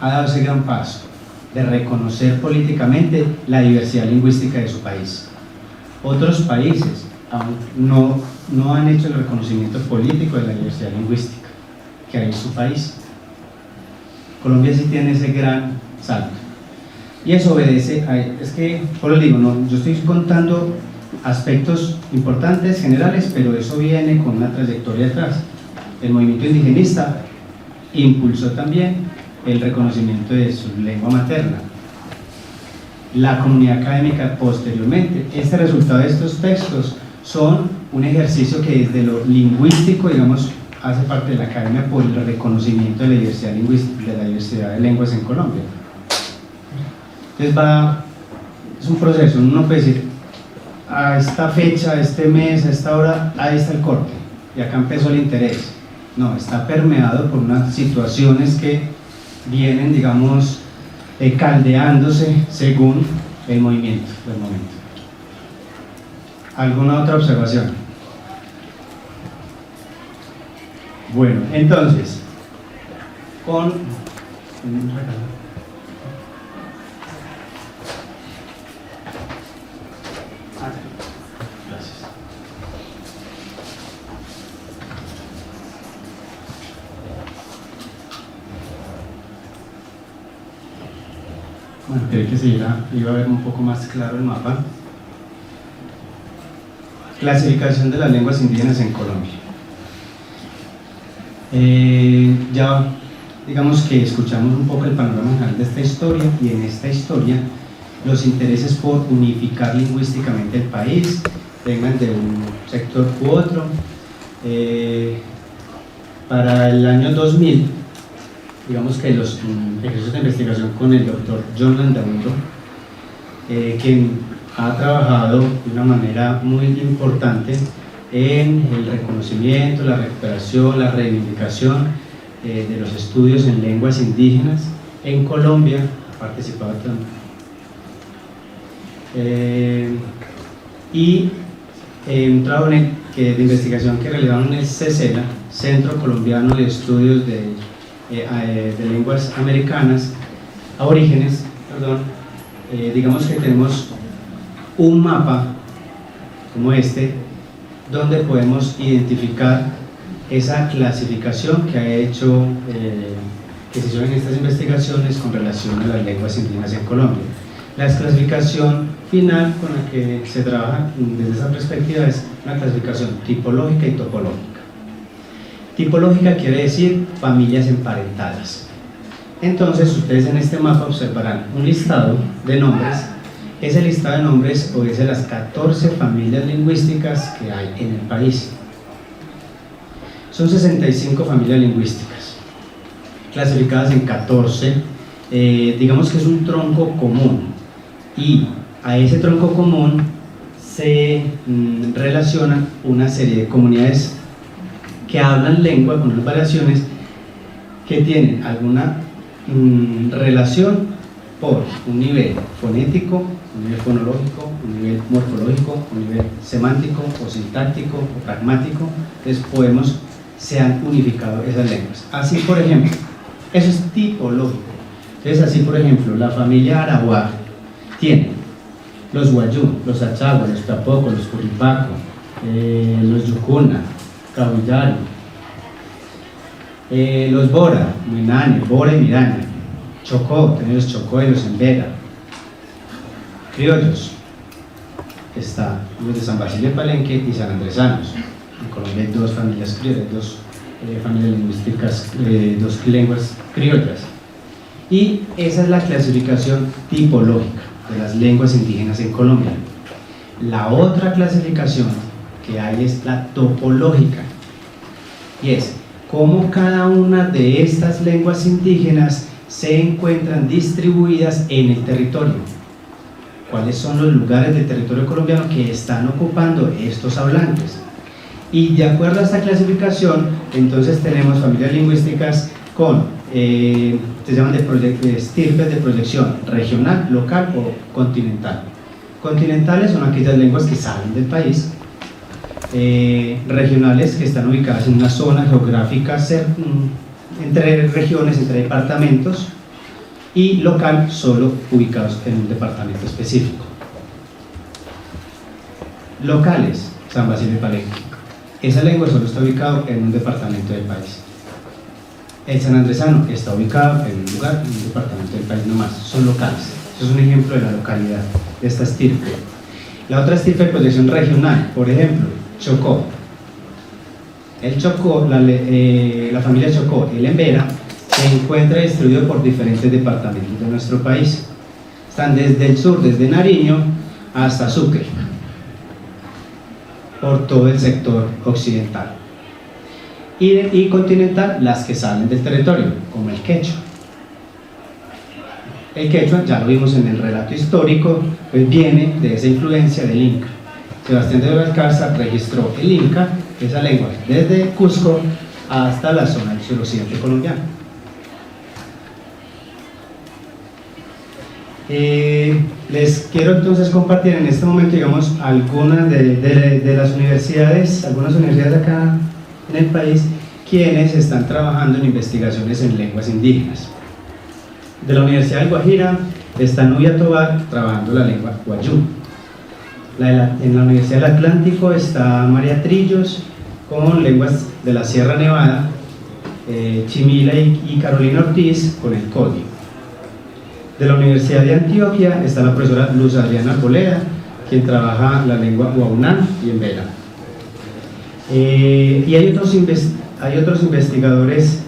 dado ese gran paso de reconocer políticamente la diversidad lingüística de su país. Otros países aún no han hecho el reconocimiento político de la diversidad lingüística que hay en su país. Colombia sí tiene ese gran salto. Y eso obedece es que, por lo digo, yo estoy contando aspectos importantes, generales, pero eso viene con una trayectoria atrás. El movimiento indigenista impulsó también el reconocimiento de su lengua materna. La comunidad académica posteriormente. Este resultado de estos textos son un ejercicio que desde lo lingüístico, digamos, hace parte de la academia por el reconocimiento de la diversidad lingüística, de la diversidad de lenguas en Colombia. Entonces es un proceso, uno no puede decir a esta fecha, a este mes, a esta hora, ahí está el corte y acá empezó el interés. No, está permeado por unas situaciones que vienen, digamos, caldeándose según el movimiento del momento. ¿Alguna otra observación? Bueno, entonces, gracias. Bueno, creí que iba a ver un poco más claro el mapa. Clasificación de las lenguas indígenas en Colombia. Ya digamos que escuchamos un poco el panorama general de esta historia, y en esta historia los intereses por unificar lingüísticamente el país vengan de un sector u otro. Para el año 2000, digamos que los ejercicios de investigación con el doctor John Landaundo, quien ha trabajado de una manera muy importante en el reconocimiento, la recuperación, la reivindicación de los estudios en lenguas indígenas. En Colombia ha participado también. Un trabajo de investigación que realizaron en el CECELA, Centro Colombiano de Estudios de Lenguas Americanas, Aborígenes, perdón. Digamos que tenemos un mapa como este, donde podemos identificar esa clasificación que ha hecho, que se hizo en estas investigaciones con relación a las lenguas indígenas en Colombia. La clasificación final con la que se trabaja desde esa perspectiva es una clasificación tipológica y topológica. Tipológica quiere decir familias emparentadas. Entonces ustedes en este mapa observarán un listado de nombres. Ese listado de nombres obedece a las 14 familias lingüísticas que hay en el país. Son 65 familias lingüísticas, clasificadas en 14. Digamos que es un tronco común, y a ese tronco común se relacionan una serie de comunidades que hablan lengua con unas variaciones que tienen alguna relación por un nivel fonético, un nivel fonológico, un nivel morfológico, un nivel semántico o sintáctico o pragmático. Entonces se han unificado esas lenguas. Así, por ejemplo, eso es tipológico. Entonces, así, por ejemplo, la familia Arahuá tiene los Guayú, los Achagua, los Tapoco, los Curipaco, los Yucuna, Cahuillari, los Bora, Muinane, Bora y Miraña, Chocó, tenemos Chocó y los Embera, criollos, está los de San Basilio de Palenque y San Andresanos. En Colombia hay dos familias criollas, dos familias lingüísticas, dos lenguas criollas. Y esa es la clasificación tipológica de las lenguas indígenas en Colombia. La otra clasificación que hay es la topológica, y es cómo cada una de estas lenguas indígenas se encuentran distribuidas en el territorio. ¿Cuáles son los lugares del territorio colombiano que están ocupando estos hablantes? Y de acuerdo a esta clasificación, entonces tenemos familias lingüísticas con, se llaman estirpes de proyección regional, local o continental. Continentales son aquellas lenguas que salen del país, regionales que están ubicadas en una zona geográfica entre regiones, entre departamentos, y local solo ubicados en un departamento específico. Locales, San Basilio de Palenque. Esa lengua solo está ubicada en un departamento del país. El San Andresano está ubicado en un lugar, en un departamento del país nomás. Son locales. Eso es un ejemplo de la localidad de esta estirpe. La otra estirpe de proyección regional, por ejemplo, Chocó. El Chocó, la familia Chocó, el Embera, se encuentra distribuido por diferentes departamentos de nuestro país. Están desde el sur, desde Nariño hasta Sucre, por todo el sector occidental. Y continental, las que salen del territorio, como el quechua. El quechua, ya lo vimos en el relato histórico, pues viene de esa influencia del Inca. Sebastián de Belalcázar registró el Inca, esa lengua, desde Cusco hasta la zona del suroccidente colombiano. Les quiero entonces compartir en este momento, digamos, algunas de las universidades, algunas universidades acá en el país, quienes están trabajando en investigaciones en lenguas indígenas. De la Universidad del Guajira está Nubia Tobar trabajando la lengua Guayú. En la Universidad del Atlántico está María Trillos con lenguas de la Sierra Nevada, Chimila y Carolina Ortiz con el Código. De la Universidad de Antioquia está la profesora Luz Adriana Arboleda, quien trabaja la lengua Guaunán y Embera. Y hay otros investigadores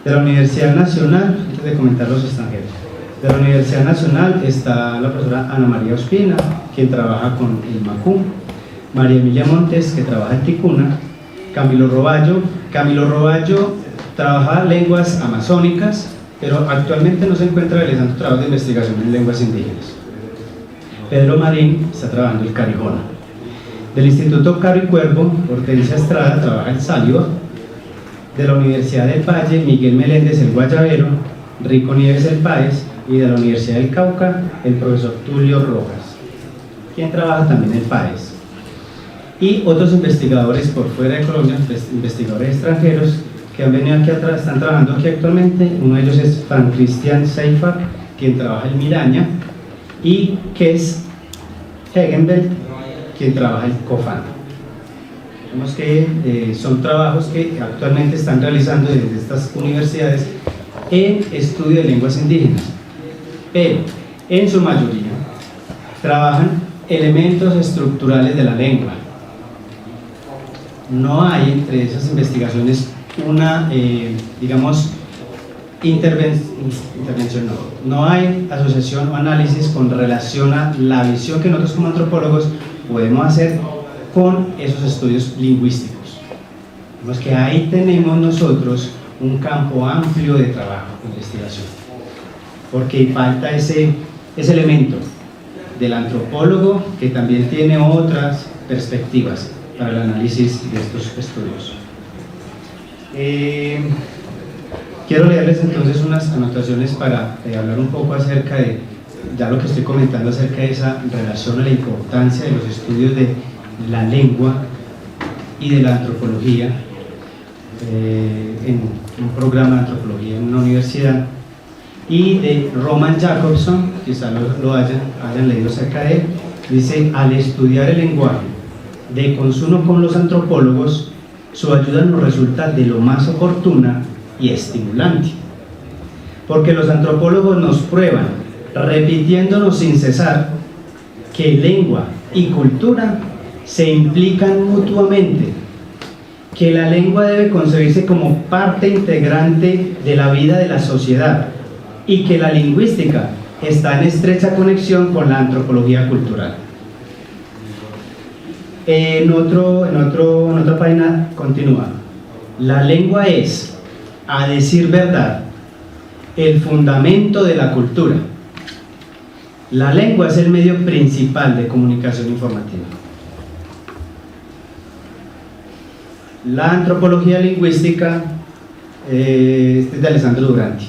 de la Universidad Nacional, antes de comentar los extranjeros. De la Universidad Nacional está la profesora Ana María Ospina, quien trabaja con el Macú, María Emilia Montes, que trabaja en Ticuna, Camilo Roballo. Camilo Roballo trabaja lenguas amazónicas, pero actualmente no se encuentra realizando trabajos de investigación en lenguas indígenas. Pedro Marín está trabajando el Carijona. Del Instituto Caro y Cuervo, Hortensia Estrada trabaja en Saliva. De la Universidad del Valle, Miguel Meléndez el Guayabero, Rico Nieves el Páez, y de la Universidad del Cauca, el profesor Tulio Rojas, quien trabaja también en el Páez. Y otros investigadores por fuera de Colombia, investigadores extranjeros, que han venido aquí atrás, están trabajando aquí actualmente. Uno de ellos es Frank Christian Seifert, quien trabaja en Miraña, y Kes Hegenbelt, quien trabaja en COFAN. Vemos que son trabajos que actualmente están realizando desde estas universidades en estudio de lenguas indígenas, pero en su mayoría trabajan elementos estructurales de la lengua. No hay entre esas investigaciones una, digamos, intervención, no hay asociación o análisis con relación a la visión que nosotros como antropólogos podemos hacer con esos estudios lingüísticos. Vemos que ahí tenemos nosotros un campo amplio de trabajo, de investigación, porque falta ese elemento del antropólogo que también tiene otras perspectivas para el análisis de estos estudios. Quiero leerles entonces unas anotaciones para hablar un poco acerca de ya lo que estoy comentando acerca de esa relación a la importancia de los estudios de la lengua y de la antropología en un programa de antropología en una universidad, y de Roman Jacobson, quizá lo hayan leído acerca de él. Dice: al estudiar el lenguaje de consumo con los antropólogos, su ayuda nos resulta de lo más oportuna y estimulante, porque los antropólogos nos prueban, repitiéndonos sin cesar, que lengua y cultura se implican mutuamente, que la lengua debe concebirse como parte integrante de la vida de la sociedad y que la lingüística está en estrecha conexión con la antropología cultural. En otra página continúa: la lengua es, a decir verdad, el fundamento de la cultura. La lengua es el medio principal de comunicación informativa. La antropología lingüística, este es de Alessandro Duranti.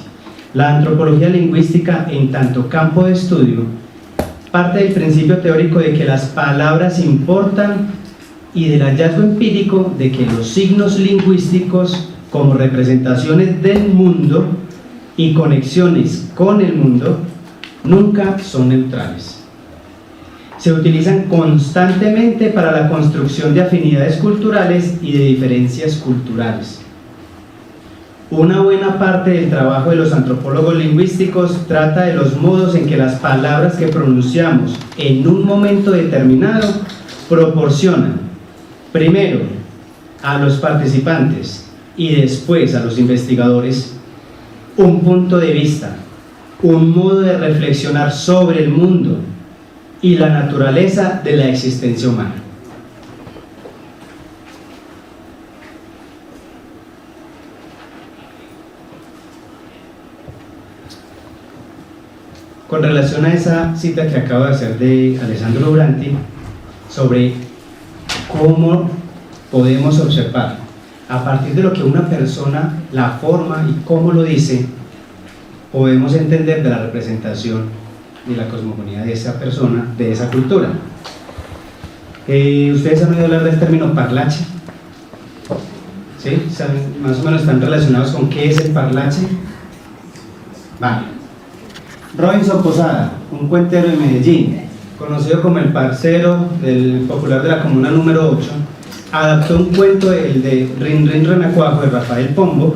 La antropología lingüística, en tanto campo de estudio, parte del principio teórico de que las palabras importan y del hallazgo empírico de que los signos lingüísticos, como representaciones del mundo y conexiones con el mundo, nunca son neutrales. Se utilizan constantemente para la construcción de afinidades culturales y de diferencias culturales. Una buena parte del trabajo de los antropólogos lingüísticos trata de los modos en que las palabras que pronunciamos en un momento determinado proporcionan, primero a los participantes y después a los investigadores, un punto de vista, un modo de reflexionar sobre el mundo y la naturaleza de la existencia humana. Con relación a esa cita que acabo de hacer de Alessandro Duranti sobre cómo podemos observar a partir de lo que una persona, la forma y cómo lo dice, podemos entender de la representación y la cosmogonía de esa persona, de esa cultura. ¿Ustedes han oído hablar del término parlache? ¿Sí? ¿Saben? Más o menos están relacionados con qué es el parlache. Vale. Robinson Posada, un cuentero de Medellín, conocido como el parcero del popular de la comuna número 8, adaptó un cuento, el de Rin Rin Renacuajo de Rafael Pombo,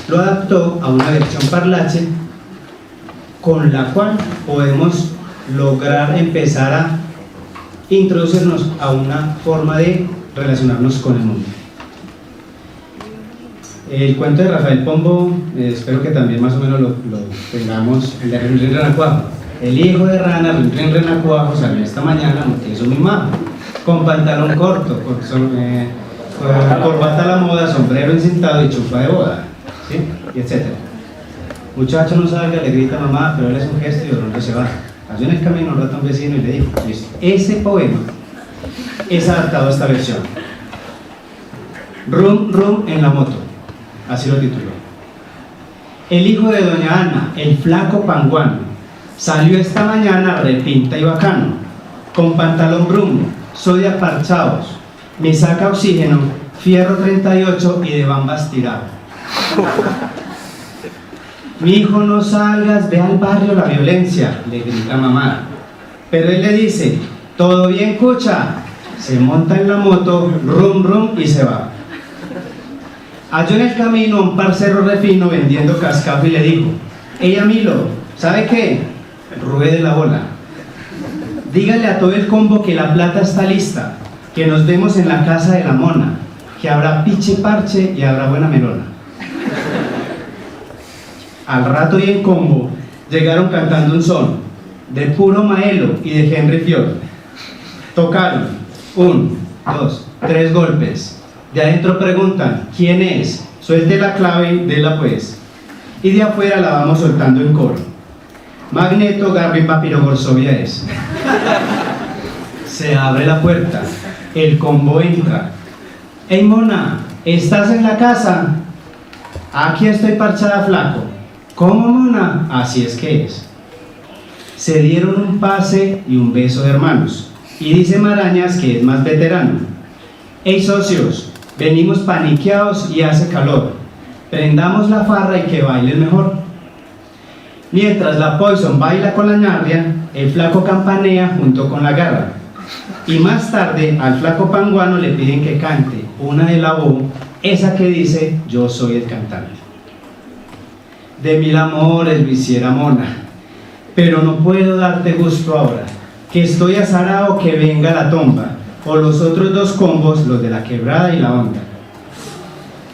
lo adaptó a una versión parlache con la cual podemos lograr empezar a introducirnos a una forma de relacionarnos con el mundo. El cuento de Rafael Pombo, espero que también más o menos lo tengamos, el de Rin Rin Renacuajo. El hijo de rana, Rin Rin Renacuajo, salió esta mañana, porque hizo mi mamá, con pantalón corto, con corbata a la moda, sombrero encintado y chupa de boda, ¿sí? Y etcétera. Muchacho no sabe que le grita mamá, pero él es un gesto y de pronto se va. Cayó en el camino un rato a un vecino y le dijo: listo. Ese poema es adaptado a esta versión. Rum Rum en la moto, así lo tituló. El hijo de doña Ana, el flaco panguano, salió esta mañana repinta y bacano, con pantalón brumo, sodia parchados, me saca oxígeno, fierro 38 y de bambas tirado. Mi hijo, no salgas, ve al barrio la violencia, le grita mamá. Pero él le dice, todo bien, cucha. Se monta en la moto, rum rum y se va. Halló en el camino a un parcero refino vendiendo cascajo y le dijo, hey Amilo, ¿sabe qué? Ruede la bola. Dígale a todo el combo que la plata está lista, que nos vemos en la casa de la mona, que habrá piche parche y habrá buena melona. Al rato y en combo llegaron cantando un son de Puro Maelo y de Henry Fior. Tocaron 1, 2, 3 golpes. De adentro preguntan, ¿quién es? Suelte la clave, déla pues. Y de afuera la vamos soltando en coro. Magneto, Garvin, Papiro, Gorsovia es. Se abre la puerta, el combo entra. Hey mona, ¿estás en la casa? Aquí estoy parchada, flaco. ¿Cómo, mona? Así es que es. Se dieron un pase y un beso de hermanos. Y dice Marañas, que es más veterano, hey socios, venimos paniqueados y hace calor, prendamos la farra y que baile mejor. Mientras la Poison baila con la ñarria, el flaco campanea junto con la garra. Y más tarde al flaco panguano le piden que cante una de la voz, esa que dice, yo soy el cantante. De mil amores lo hiciera mona, pero no puedo darte gusto ahora, que estoy azarado, que venga la tomba, o los otros dos combos, los de la quebrada y la onda.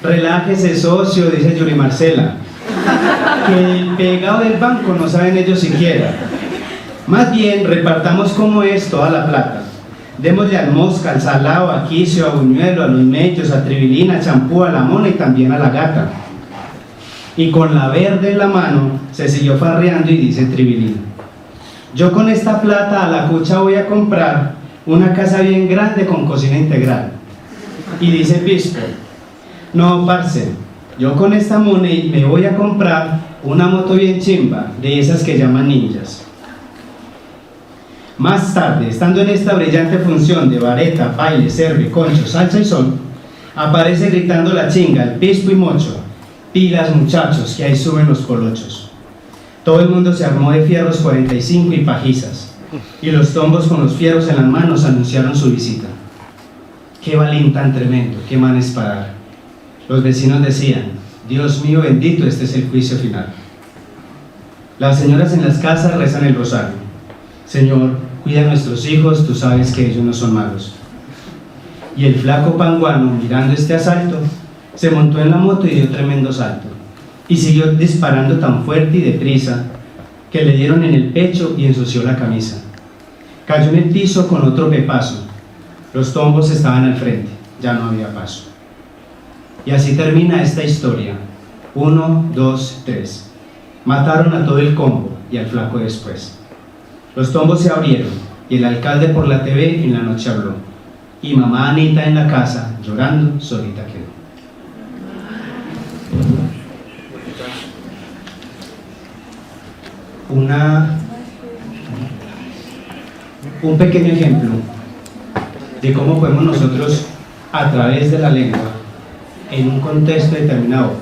Relájese, socio, dice Yuri Marcela, que el pegado del banco no saben ellos siquiera. Más bien, repartamos como es toda la plata. Démosle al Mosca, al Salao, a Quicio, a Buñuelo, a los Mechos, a Tribilín, a Champú, a la Mona y también a la Gata. Y con la verde en la mano se siguió farreando y dice Tribilín, yo con esta plata a la cucha voy a comprar una casa bien grande con cocina integral. Y dice Pisco, no parce, yo con esta money me voy a comprar una moto bien chimba, de esas que llaman ninjas. Más tarde, estando en esta brillante función de vareta, baile, cerve, concho, salsa y sol, aparece gritando la chinga, el pisco y mocho, pilas muchachos, que ahí suben los colochos. Todo el mundo se armó de fierros 45 y pajizas, y los tombos con los fierros en las manos anunciaron su visita. Qué balín tan tremendo, qué manes para dar. Los vecinos decían, Dios mío bendito, este es el juicio final. Las señoras en las casas rezan el rosario. Señor, cuida a nuestros hijos, tú sabes que ellos no son malos. Y el flaco panguano, mirando este asalto, se montó en la moto y dio tremendo salto. Y siguió disparando tan fuerte y deprisa que le dieron en el pecho y ensució la camisa. Cayó en el piso con otro pepazo. Los tombos estaban al frente, ya no había paso. Y así termina esta historia. 1, 2, 3. Mataron a todo el combo y al flaco después. Los tombos se abrieron y el alcalde por la TV en la noche habló. Y mamá Anita en la casa, llorando, solita quedó. Un pequeño ejemplo de cómo podemos nosotros, a través de la lengua, en un contexto determinado,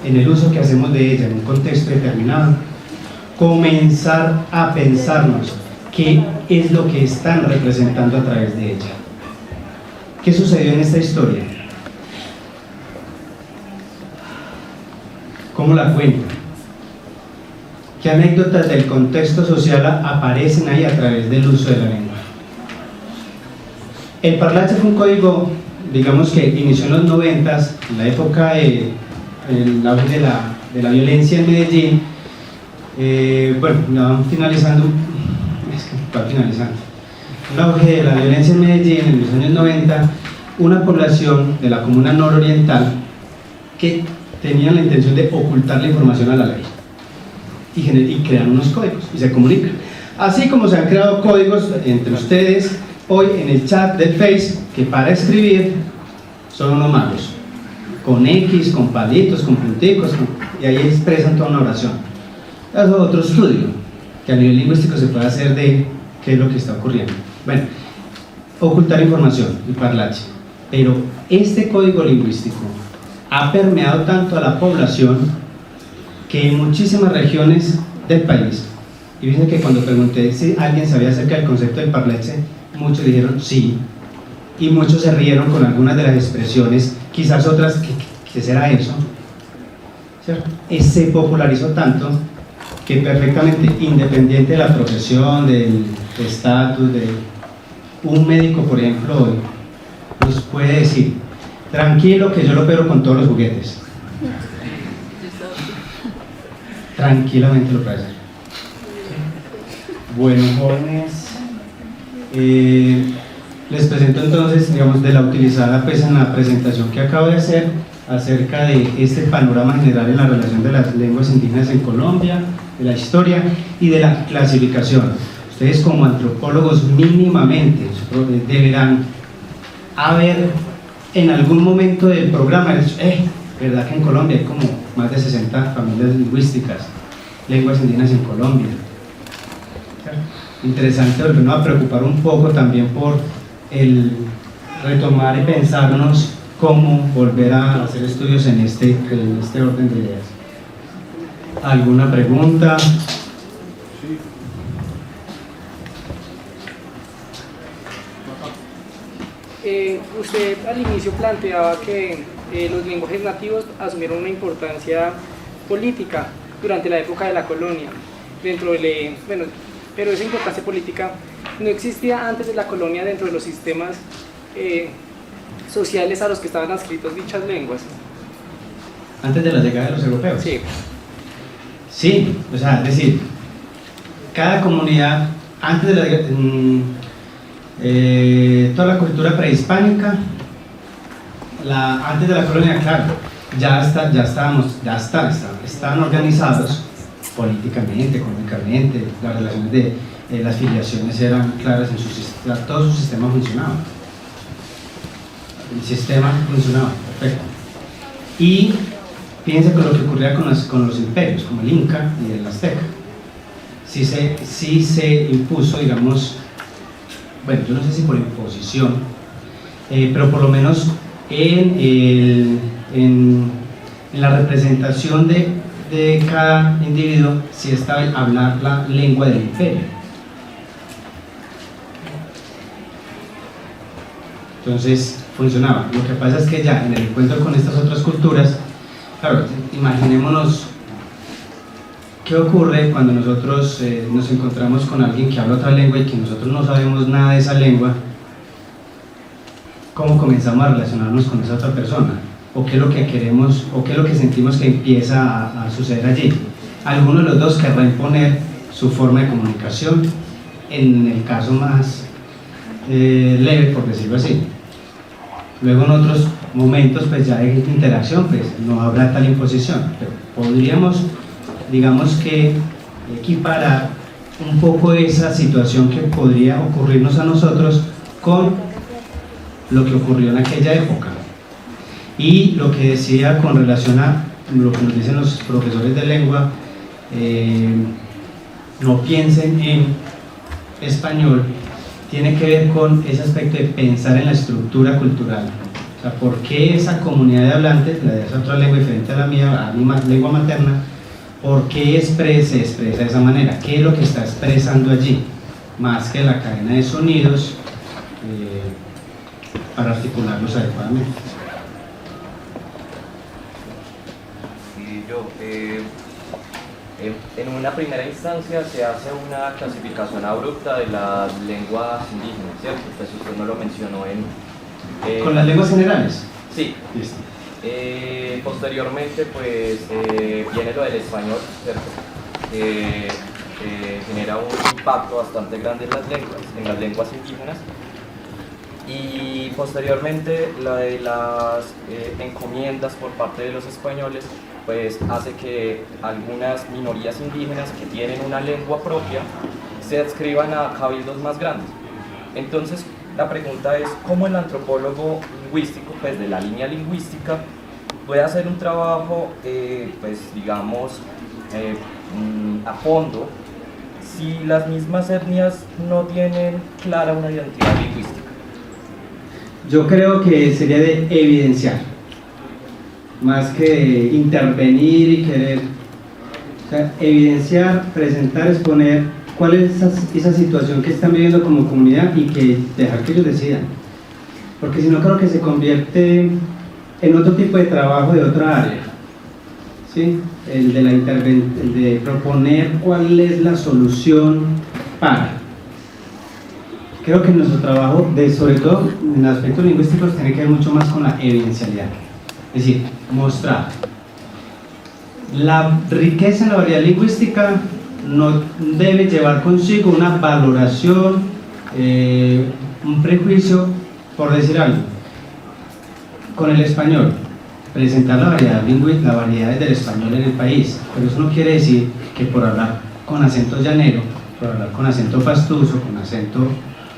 en el uso que hacemos de ella, en un contexto determinado, comenzar a pensarnos qué es lo que están representando a través de ella. ¿Qué sucedió en esta historia? ¿Cómo la cuento? ¿Qué anécdotas del contexto social aparecen ahí a través del uso de la lengua? El parlache fue un código, digamos, que inició en los 90s, en la época de la violencia en Medellín. Finalizando, el auge de la violencia en Medellín en los años 90, una población de la comuna nororiental que tenía la intención de ocultar la información a la ley y crear unos códigos y se comunican. Así como se han creado códigos entre ustedes hoy en el chat del Face que para escribir son unos magos, con X, con palitos, con punticos, y ahí expresan toda una oración. Eso es otro estudio que a nivel lingüístico se puede hacer de qué es lo que está ocurriendo. Bueno, ocultar información, el parlache. Pero este código lingüístico ha permeado tanto a la población que en muchísimas regiones del país, y fíjense que cuando pregunté si alguien sabía acerca del concepto del parlache, muchos dijeron sí, y muchos se rieron con algunas de las expresiones, quizás otras, ¿qué será eso? ¿Cierto? Se popularizó tanto que perfectamente, independiente de la profesión, del estatus, de un médico, por ejemplo, hoy, nos puede decir, tranquilo que yo lo opero con todos los juguetes. Tranquilamente lo puede hacer. Bueno, jóvenes, les presento entonces, digamos, de la utilizada pues en la presentación que acabo de hacer acerca de este panorama general en la relación de las lenguas indígenas en Colombia, de la historia y de la clasificación. Ustedes como antropólogos mínimamente deberán haber en algún momento del programa dicho, ¿verdad que en Colombia hay como más de 60 familias lingüísticas, lenguas indígenas en Colombia? Interesante volvernos a preocupar un poco también por el retomar y pensarnos cómo volver a hacer estudios en este orden de ideas. ¿Alguna pregunta? Usted al inicio planteaba que los lenguajes nativos asumieron una importancia política durante la época de la colonia, pero esa importancia política no existía antes de la colonia dentro de los sistemas sociales a los que estaban adscritos dichas lenguas. Antes de la llegada de los europeos. Sí. Sí, o sea, es decir, cada comunidad, antes de la toda la cultura prehispánica, antes de la colonia, claro, estaban organizados políticamente, económicamente, las relaciones de las filiaciones eran claras, todo su sistema funcionaba. El sistema funcionaba, perfecto. Y piensa con lo que ocurría con los imperios, como el Inca y el Azteca. Sí se impuso, digamos, bueno, yo no sé si por imposición, pero por lo menos en la representación de cada individuo, sí estaba el hablar la lengua del imperio. Entonces funcionaba. Lo que pasa es que ya en el encuentro con estas otras culturas, claro, imaginémonos qué ocurre cuando nosotros nos encontramos con alguien que habla otra lengua y que nosotros no sabemos nada de esa lengua. ¿Cómo comenzamos a relacionarnos con esa otra persona? ¿O qué es lo que queremos, o qué es lo que sentimos que empieza a suceder allí? Alguno de los dos querrá imponer su forma de comunicación, en el caso más leve, por decirlo así. Luego en otros momentos pues ya hay interacción, pues no habrá tal imposición, pero podríamos, digamos que, equiparar un poco esa situación que podría ocurrirnos a nosotros con lo que ocurrió en aquella época. Y lo que decía con relación a lo que nos dicen los profesores de lengua, no piensen en español, tiene que ver con ese aspecto de pensar en la estructura cultural. O sea, ¿por qué esa comunidad de hablantes, la de esa otra lengua diferente a la mía, a mi lengua materna, por qué se expresa de esa manera? ¿Qué es lo que está expresando allí? Más que la cadena de sonidos para articularlos adecuadamente. En una primera instancia se hace una clasificación abrupta de las lenguas indígenas, ¿cierto? Pues usted no lo mencionó ¿Con las lenguas generales? Sí. Listo. Posteriormente, pues, viene lo del español, ¿cierto? Que genera un impacto bastante grande en las lenguas indígenas. Y posteriormente la de las encomiendas por parte de los españoles pues hace que algunas minorías indígenas que tienen una lengua propia se adscriban a cabildos más grandes. Entonces, la pregunta es cómo el antropólogo lingüístico, pues de la línea lingüística, puede hacer un trabajo, pues digamos, a fondo, si las mismas etnias no tienen clara una identidad lingüística. Yo creo que sería de evidenciar, más que de intervenir y querer. O sea, evidenciar, presentar, exponer cuál es esa situación que están viviendo como comunidad y que dejar que ellos decidan. Porque si no, creo que se convierte en otro tipo de trabajo de otra área. ¿Sí? El de proponer cuál es la solución para. Creo que nuestro trabajo, sobre todo en aspectos lingüísticos, tiene que ver mucho más con la evidencialidad. Es decir, mostrar. La riqueza en la variedad lingüística no debe llevar consigo una valoración, un prejuicio, por decir algo. Con el español, presentar la variedad lingüística, las variedades del español en el país, pero eso no quiere decir que por hablar con acento llanero, por hablar con acento pastuso, con acento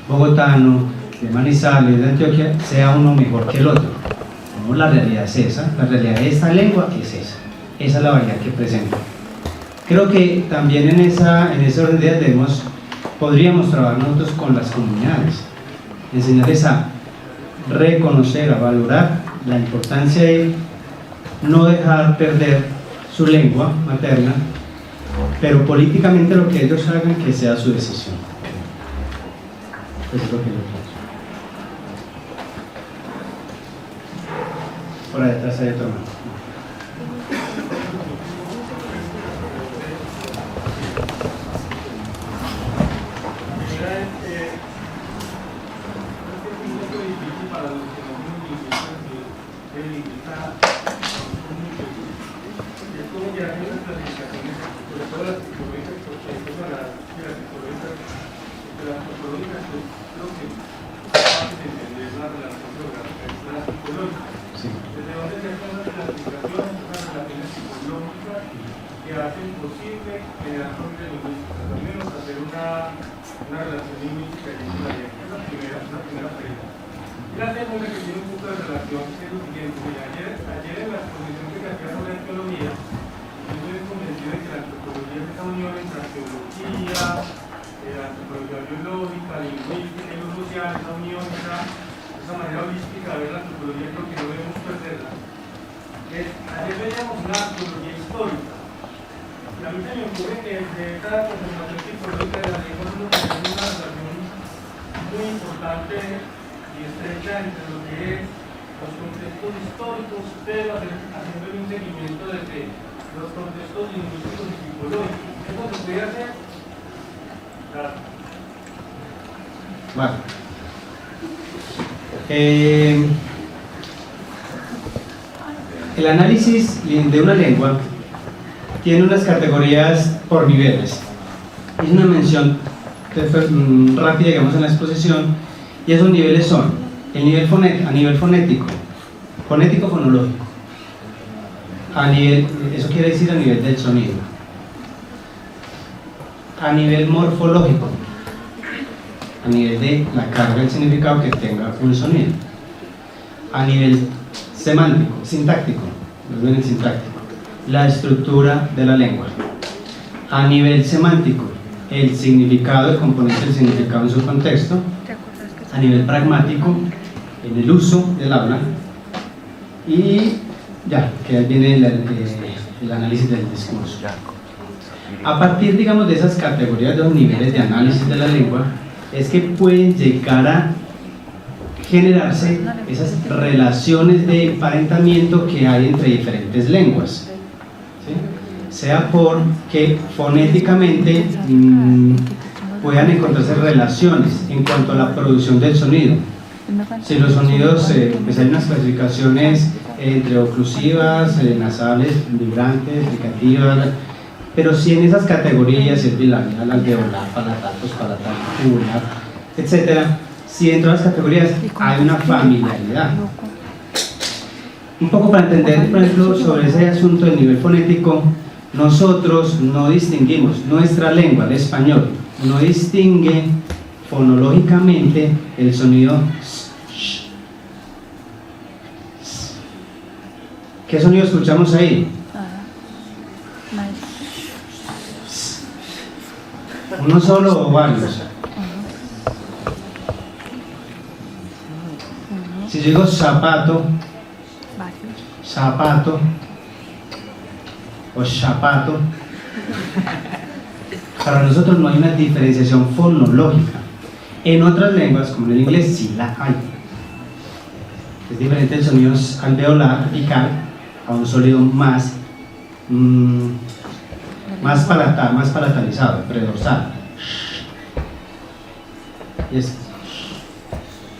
bogotano, de Manizales, de Antioquia, sea uno mejor que el otro. No, la realidad es esa, la realidad de esta lengua es esa es la variedad que presenta. Creo que también en ese orden de ideas podríamos trabajar nosotros con las comunidades, enseñarles a reconocer, a valorar la importancia de no dejar perder su lengua materna, pero políticamente lo que ellos hagan que sea su decisión. Eso es lo que yo pienso. Por ahí atrás hay otro más. Bueno. El análisis de una lengua tiene unas categorías por niveles. Es una mención rápida, digamos, en la exposición, y esos niveles son el nivel a nivel fonético, fonético-fonológico, eso quiere decir a nivel del sonido, a nivel morfológico, a nivel de la carga del significado que tenga un sonido, a nivel semántico, sintáctico, la estructura de la lengua, a nivel semántico, el significado, el componente del significado en su contexto, a nivel pragmático, en el uso del habla, y ya, que ahí viene el análisis del discurso. A partir, digamos, de esas categorías, de los niveles de análisis de la lengua, es que pueden llegar a generarse esas relaciones de emparentamiento que hay entre diferentes lenguas, ¿sí? Sea porque fonéticamente puedan encontrarse relaciones en cuanto a la producción del sonido. Si los sonidos, pues hay unas clasificaciones entre oclusivas, nasales, vibrantes, fricativas, pero si en esas categorías, el bilabial, alveolar, palatal, pospalatal, tubular, etcétera, si dentro de las categorías hay una familiaridad. Un poco para entender, por ejemplo, sobre ese asunto del nivel fonético, nosotros no distinguimos, nuestra lengua, el español, no distingue fonológicamente el sonido sh. ¿Qué sonido escuchamos ahí? ¿Uno solo o varios? Si yo digo zapato, zapato o zapato, para nosotros no hay una diferenciación fonológica. En otras lenguas, como en el inglés, sí la hay. Es diferente el sonido alveolar, apical, a un sonido más palatalizado, predorsal.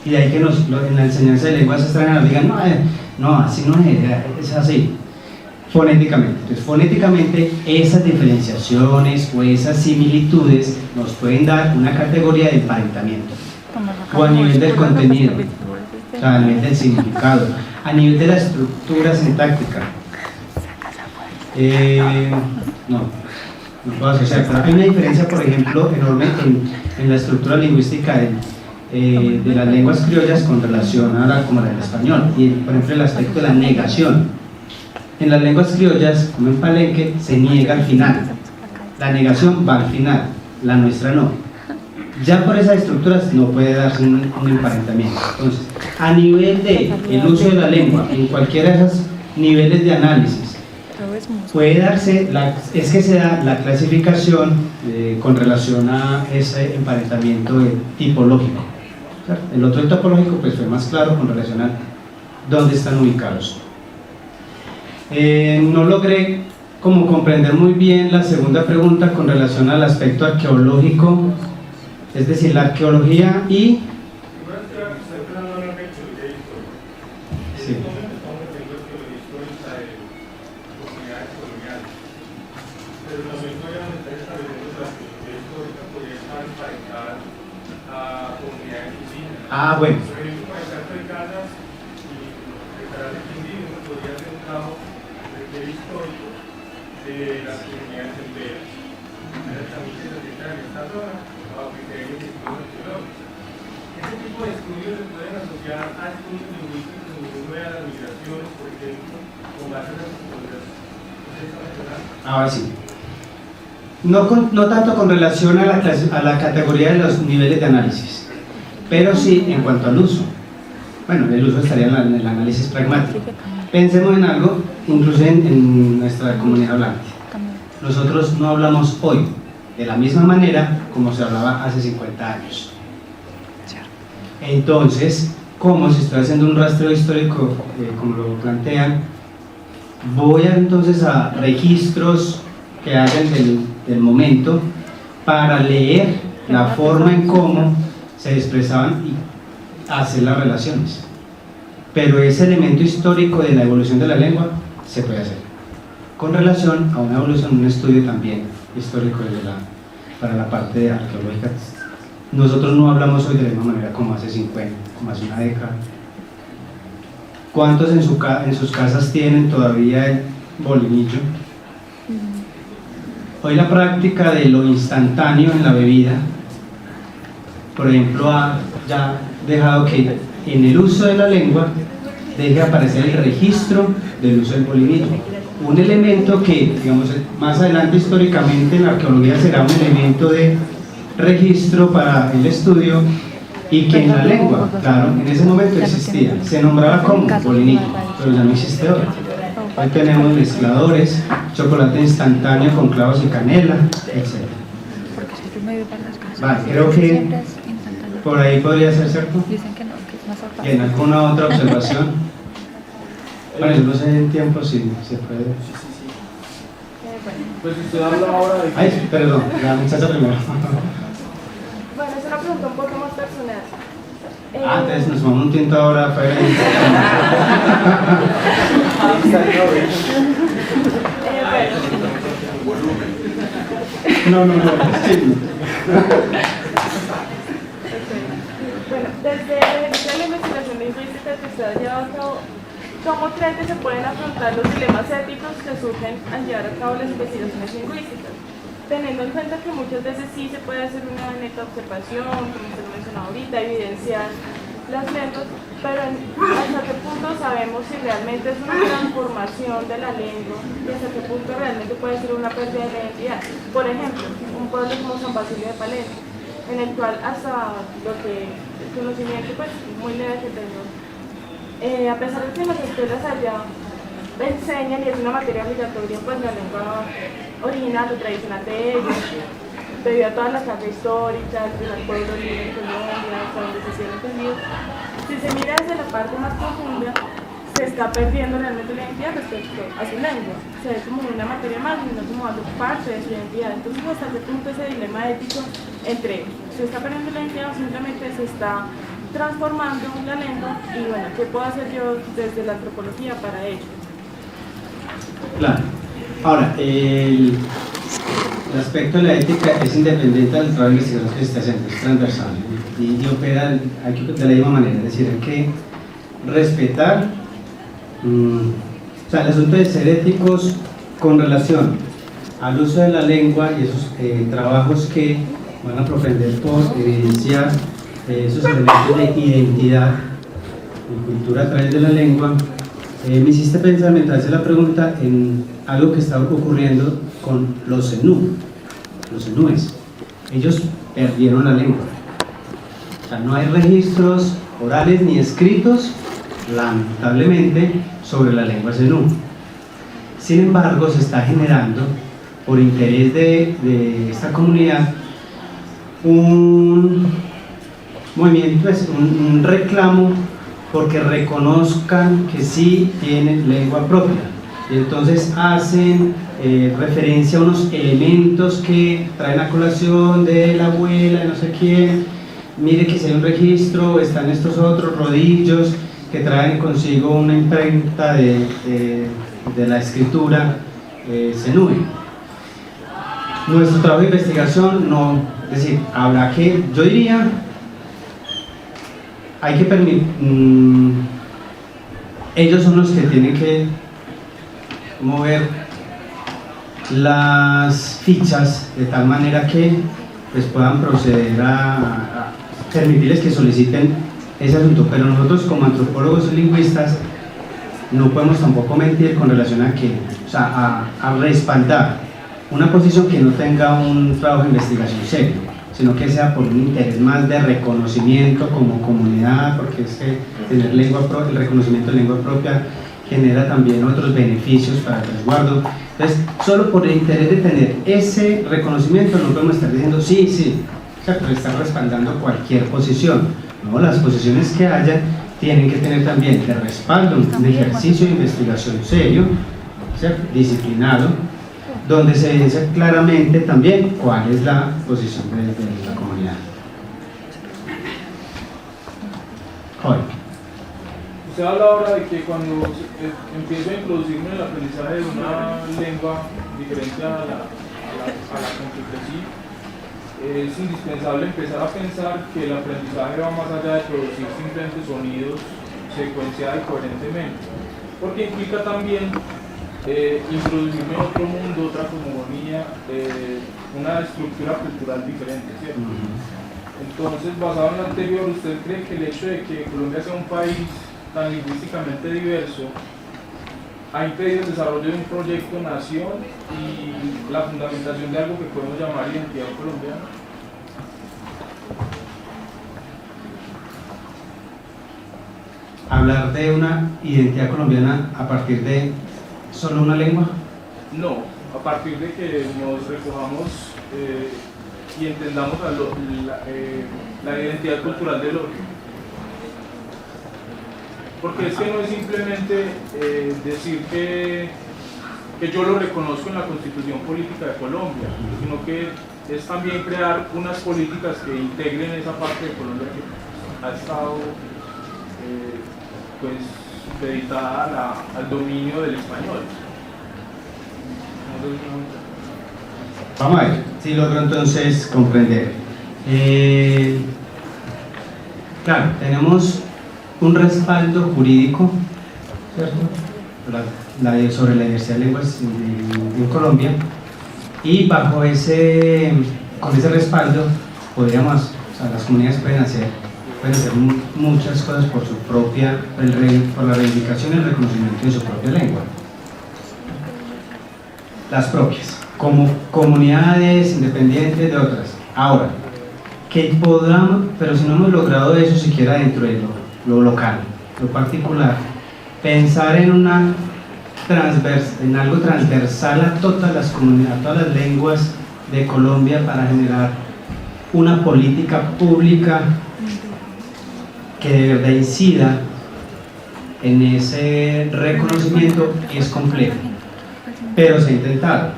Y de ahí que en la enseñanza de lenguas extranjeras digan, no, así no es así. Fonéticamente. Entonces, fonéticamente, esas diferenciaciones o esas similitudes nos pueden dar una categoría de emparentamiento. O a nivel del contenido, o sea, a nivel del significado, a nivel de la estructura sintáctica. No puedo asociar, pero hay una diferencia, por ejemplo, enorme en la estructura lingüística de las lenguas criollas con relación a la del español, y por ejemplo el aspecto de la negación. En las lenguas criollas, como en Palenque, se niega al final. La negación va al final, la nuestra no. Ya por esas estructuras no puede darse un emparentamiento. Entonces, a nivel del uso de la lengua, en cualquiera de esos niveles de análisis, puede darse, es que se da la clasificación con relación a ese emparentamiento tipológico. El otro topológico pues fue más claro con relación a dónde están ubicados. No logré como comprender muy bien la segunda pregunta con relación al aspecto arqueológico, es decir, la arqueología y... Sí. Bueno. Ese tipo de estudios se pueden asociar a estudios lingüísticos en ninguna de las migraciones, por ejemplo, con base en las culturas. Ahora sí. No tanto con relación a la categoría de los niveles de análisis, pero sí en cuanto al uso. Bueno, el uso estaría en el análisis pragmático. Pensemos en algo, incluso en nuestra comunidad hablante. Nosotros no hablamos hoy de la misma manera como se hablaba hace 50 años. Entonces, como si estoy haciendo un rastreo histórico, como lo plantean, voy entonces a registros que hagan del momento para leer la forma en cómo se expresaban y hacer las relaciones. Pero ese elemento histórico de la evolución de la lengua se puede hacer con relación a una evolución, un estudio también histórico para la parte arqueológica. Nosotros no hablamos hoy de la misma manera como hace 50, como hace una década. ¿Cuántos en sus casas tienen todavía el bolinillo? Hoy la práctica de lo instantáneo en la bebida, por ejemplo, ha ya dejado que en el uso de la lengua deje aparecer el registro del uso del bolinillo. Un elemento que, digamos, más adelante históricamente en la arqueología será un elemento de registro para el estudio, y que en la lengua, claro, en ese momento existía, se nombraba como bolinillo, pero ya no existe hoy. Hoy tenemos mezcladores, chocolate instantáneo con clavos y canela, etc. Vale, creo que por ahí podría ser, ¿cierto? Bien, ¿alguna otra observación? Bueno, yo no sé en tiempo si se puede. Pues usted habla ahora de... Ay, perdón, la muchacha primero. Bueno, es una pregunta un poco más personal. Entonces nos vamos un tinto ahora afuera. No, sí. Bueno, desde la investigación lingüística que usted ha llevado a cabo, ¿cómo cree que se pueden afrontar los dilemas éticos que surgen al llevar a cabo las investigaciones lingüísticas? teniendo en cuenta que muchas veces sí se puede hacer una neta observación, como usted lo mencionó ahorita, evidenciar las lenguas, pero hasta qué punto sabemos si realmente es una transformación de la lengua y hasta qué punto realmente puede ser una pérdida de la identidad. Por ejemplo, un pueblo como San Basilio de Palenque, en el cual hasta lo que el conocimiento pues muy leve que tengo, a pesar de que las escuelas allá enseñan y es una materia obligatoria pues la lengua original o tradicional de ellos, debido a toda la carga histórica, el primer pueblo libre en Colombia, hasta donde se hicieron entendidos. Si se mira desde la parte más profunda, se está perdiendo realmente la identidad respecto a su lengua. Se ve como una materia más, sino como algo parte de su identidad. Entonces, hasta qué punto ese dilema ético entre se está perdiendo la identidad o simplemente se está transformando la lengua y bueno, ¿qué puedo hacer yo desde la antropología para ello? Claro. Ahora, el aspecto de la ética es independiente del trabajo de investigación que se está haciendo, es transversal y opera de la misma manera, es decir, hay que respetar, o sea, el asunto de ser éticos con relación al uso de la lengua y esos trabajos que van a propender por evidenciar esos elementos de identidad y cultura a través de la lengua. Me hiciste pensar mientras hacía la pregunta en algo que estaba ocurriendo con los zenú, los zenúes. Ellos perdieron la lengua. O sea, no hay registros orales ni escritos, lamentablemente, sobre la lengua zenú. Sin embargo, se está generando, por interés de esta comunidad, un movimiento, un reclamo porque reconozcan que sí tienen lengua propia. Y entonces hacen referencia a unos elementos que traen a colación de la abuela, de no sé quién. Mire que si hay un registro, están estos otros rodillos que traen consigo una imprenta de la escritura zenúe. Nuestro trabajo de investigación no, es decir, habrá que, yo diría, hay que permitir, ellos son los que tienen que mover las fichas de tal manera que pues, puedan proceder a permitirles que soliciten ese asunto, pero nosotros como antropólogos y lingüistas no podemos tampoco mentir con relación a que, o sea, a respaldar una posición que no tenga un trabajo de investigación serio, sino que sea por un interés más de reconocimiento como comunidad, porque es que tener lengua propia, el reconocimiento de lengua propia genera también otros beneficios para el resguardo. Entonces, solo por el interés de tener ese reconocimiento no podemos estar diciendo sí, ¿cierto? Estar respaldando cualquier posición. No, las posiciones que haya tienen que tener también de respaldo un ejercicio de investigación serio, ¿cierto? Disciplinado, donde se dice claramente también cuál es la posición de la comunidad. Joder. Usted habla ahora de que cuando empiezo a introducirme en el aprendizaje de una lengua diferente a la con que crecí, es indispensable empezar a pensar que el aprendizaje va más allá de producir simplemente sonidos secuencial y coherentemente, porque implica también introducirme en otro mundo, otra cosmogonía, una estructura cultural diferente, ¿cierto? Entonces, basado en lo anterior, ¿usted cree que el hecho de que Colombia sea un país tan lingüísticamente diverso ha impedido el desarrollo de un proyecto nación y la fundamentación de algo que podemos llamar identidad colombiana? ¿Hablar de una identidad colombiana a partir de solo una lengua? No, a partir de que nos recojamos y entendamos la identidad cultural del otro. Porque es que no es simplemente decir que yo lo reconozco en la Constitución Política de Colombia, sino que es también crear unas políticas que integren esa parte de Colombia que ha estado pues supeditada al dominio del español. Vamos a ver si logro entonces comprender. Claro, tenemos un respaldo jurídico, ¿cierto? Sobre la diversidad de lenguas en Colombia, Y con ese respaldo, las comunidades pueden hacer muchas cosas por la reivindicación y el reconocimiento de su propia lengua. Las propias, como comunidades independientes de otras. Ahora, pero si no hemos logrado eso siquiera dentro de lo local, lo particular, pensar en algo transversal a todas las comunidades, a todas las lenguas de Colombia, para generar una política pública que de verdad incida en ese reconocimiento, es complejo, pero se ha intentado.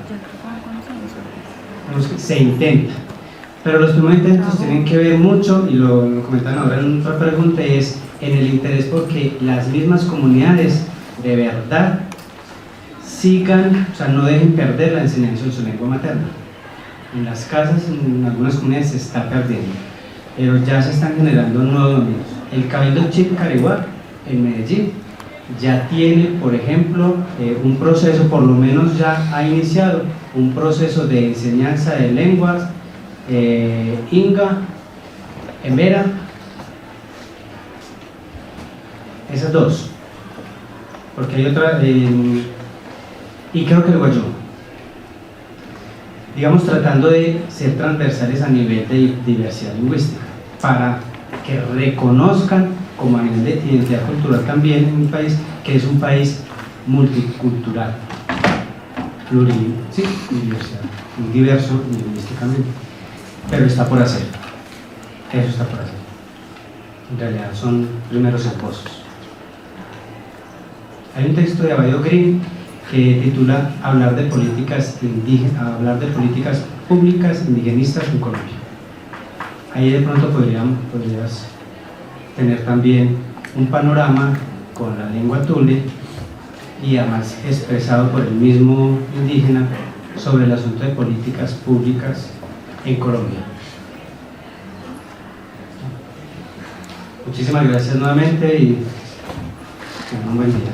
Se intenta, pero los primeros intentos tienen que ver mucho, y lo comentan ahora en otra pregunta, es en el interés porque las mismas comunidades de verdad sigan, no dejen perder la enseñanza de su lengua materna. En las casas, en algunas comunidades se está perdiendo, pero ya se están generando nuevos dominios. El Cabildo Chip-Careguá en Medellín ya tiene, por ejemplo, un proceso, por lo menos ya ha iniciado un proceso de enseñanza de lenguas Inga, Emera, esas dos, porque hay otra, y creo que el guayú, digamos, tratando de ser transversales a nivel de diversidad lingüística, para que reconozcan como a nivel de identidad cultural también en mi país, que es un país multicultural, muy diverso lingüísticamente, pero está por hacer, eso está por hacer. En realidad son primeros esposos. Hay un texto de Abadio Green que titula hablar de políticas públicas indigenistas en Colombia. Ahí de pronto podrías tener también un panorama con la lengua tule y además expresado por el mismo indígena sobre el asunto de políticas públicas en Colombia. Muchísimas gracias nuevamente y tengan un buen día.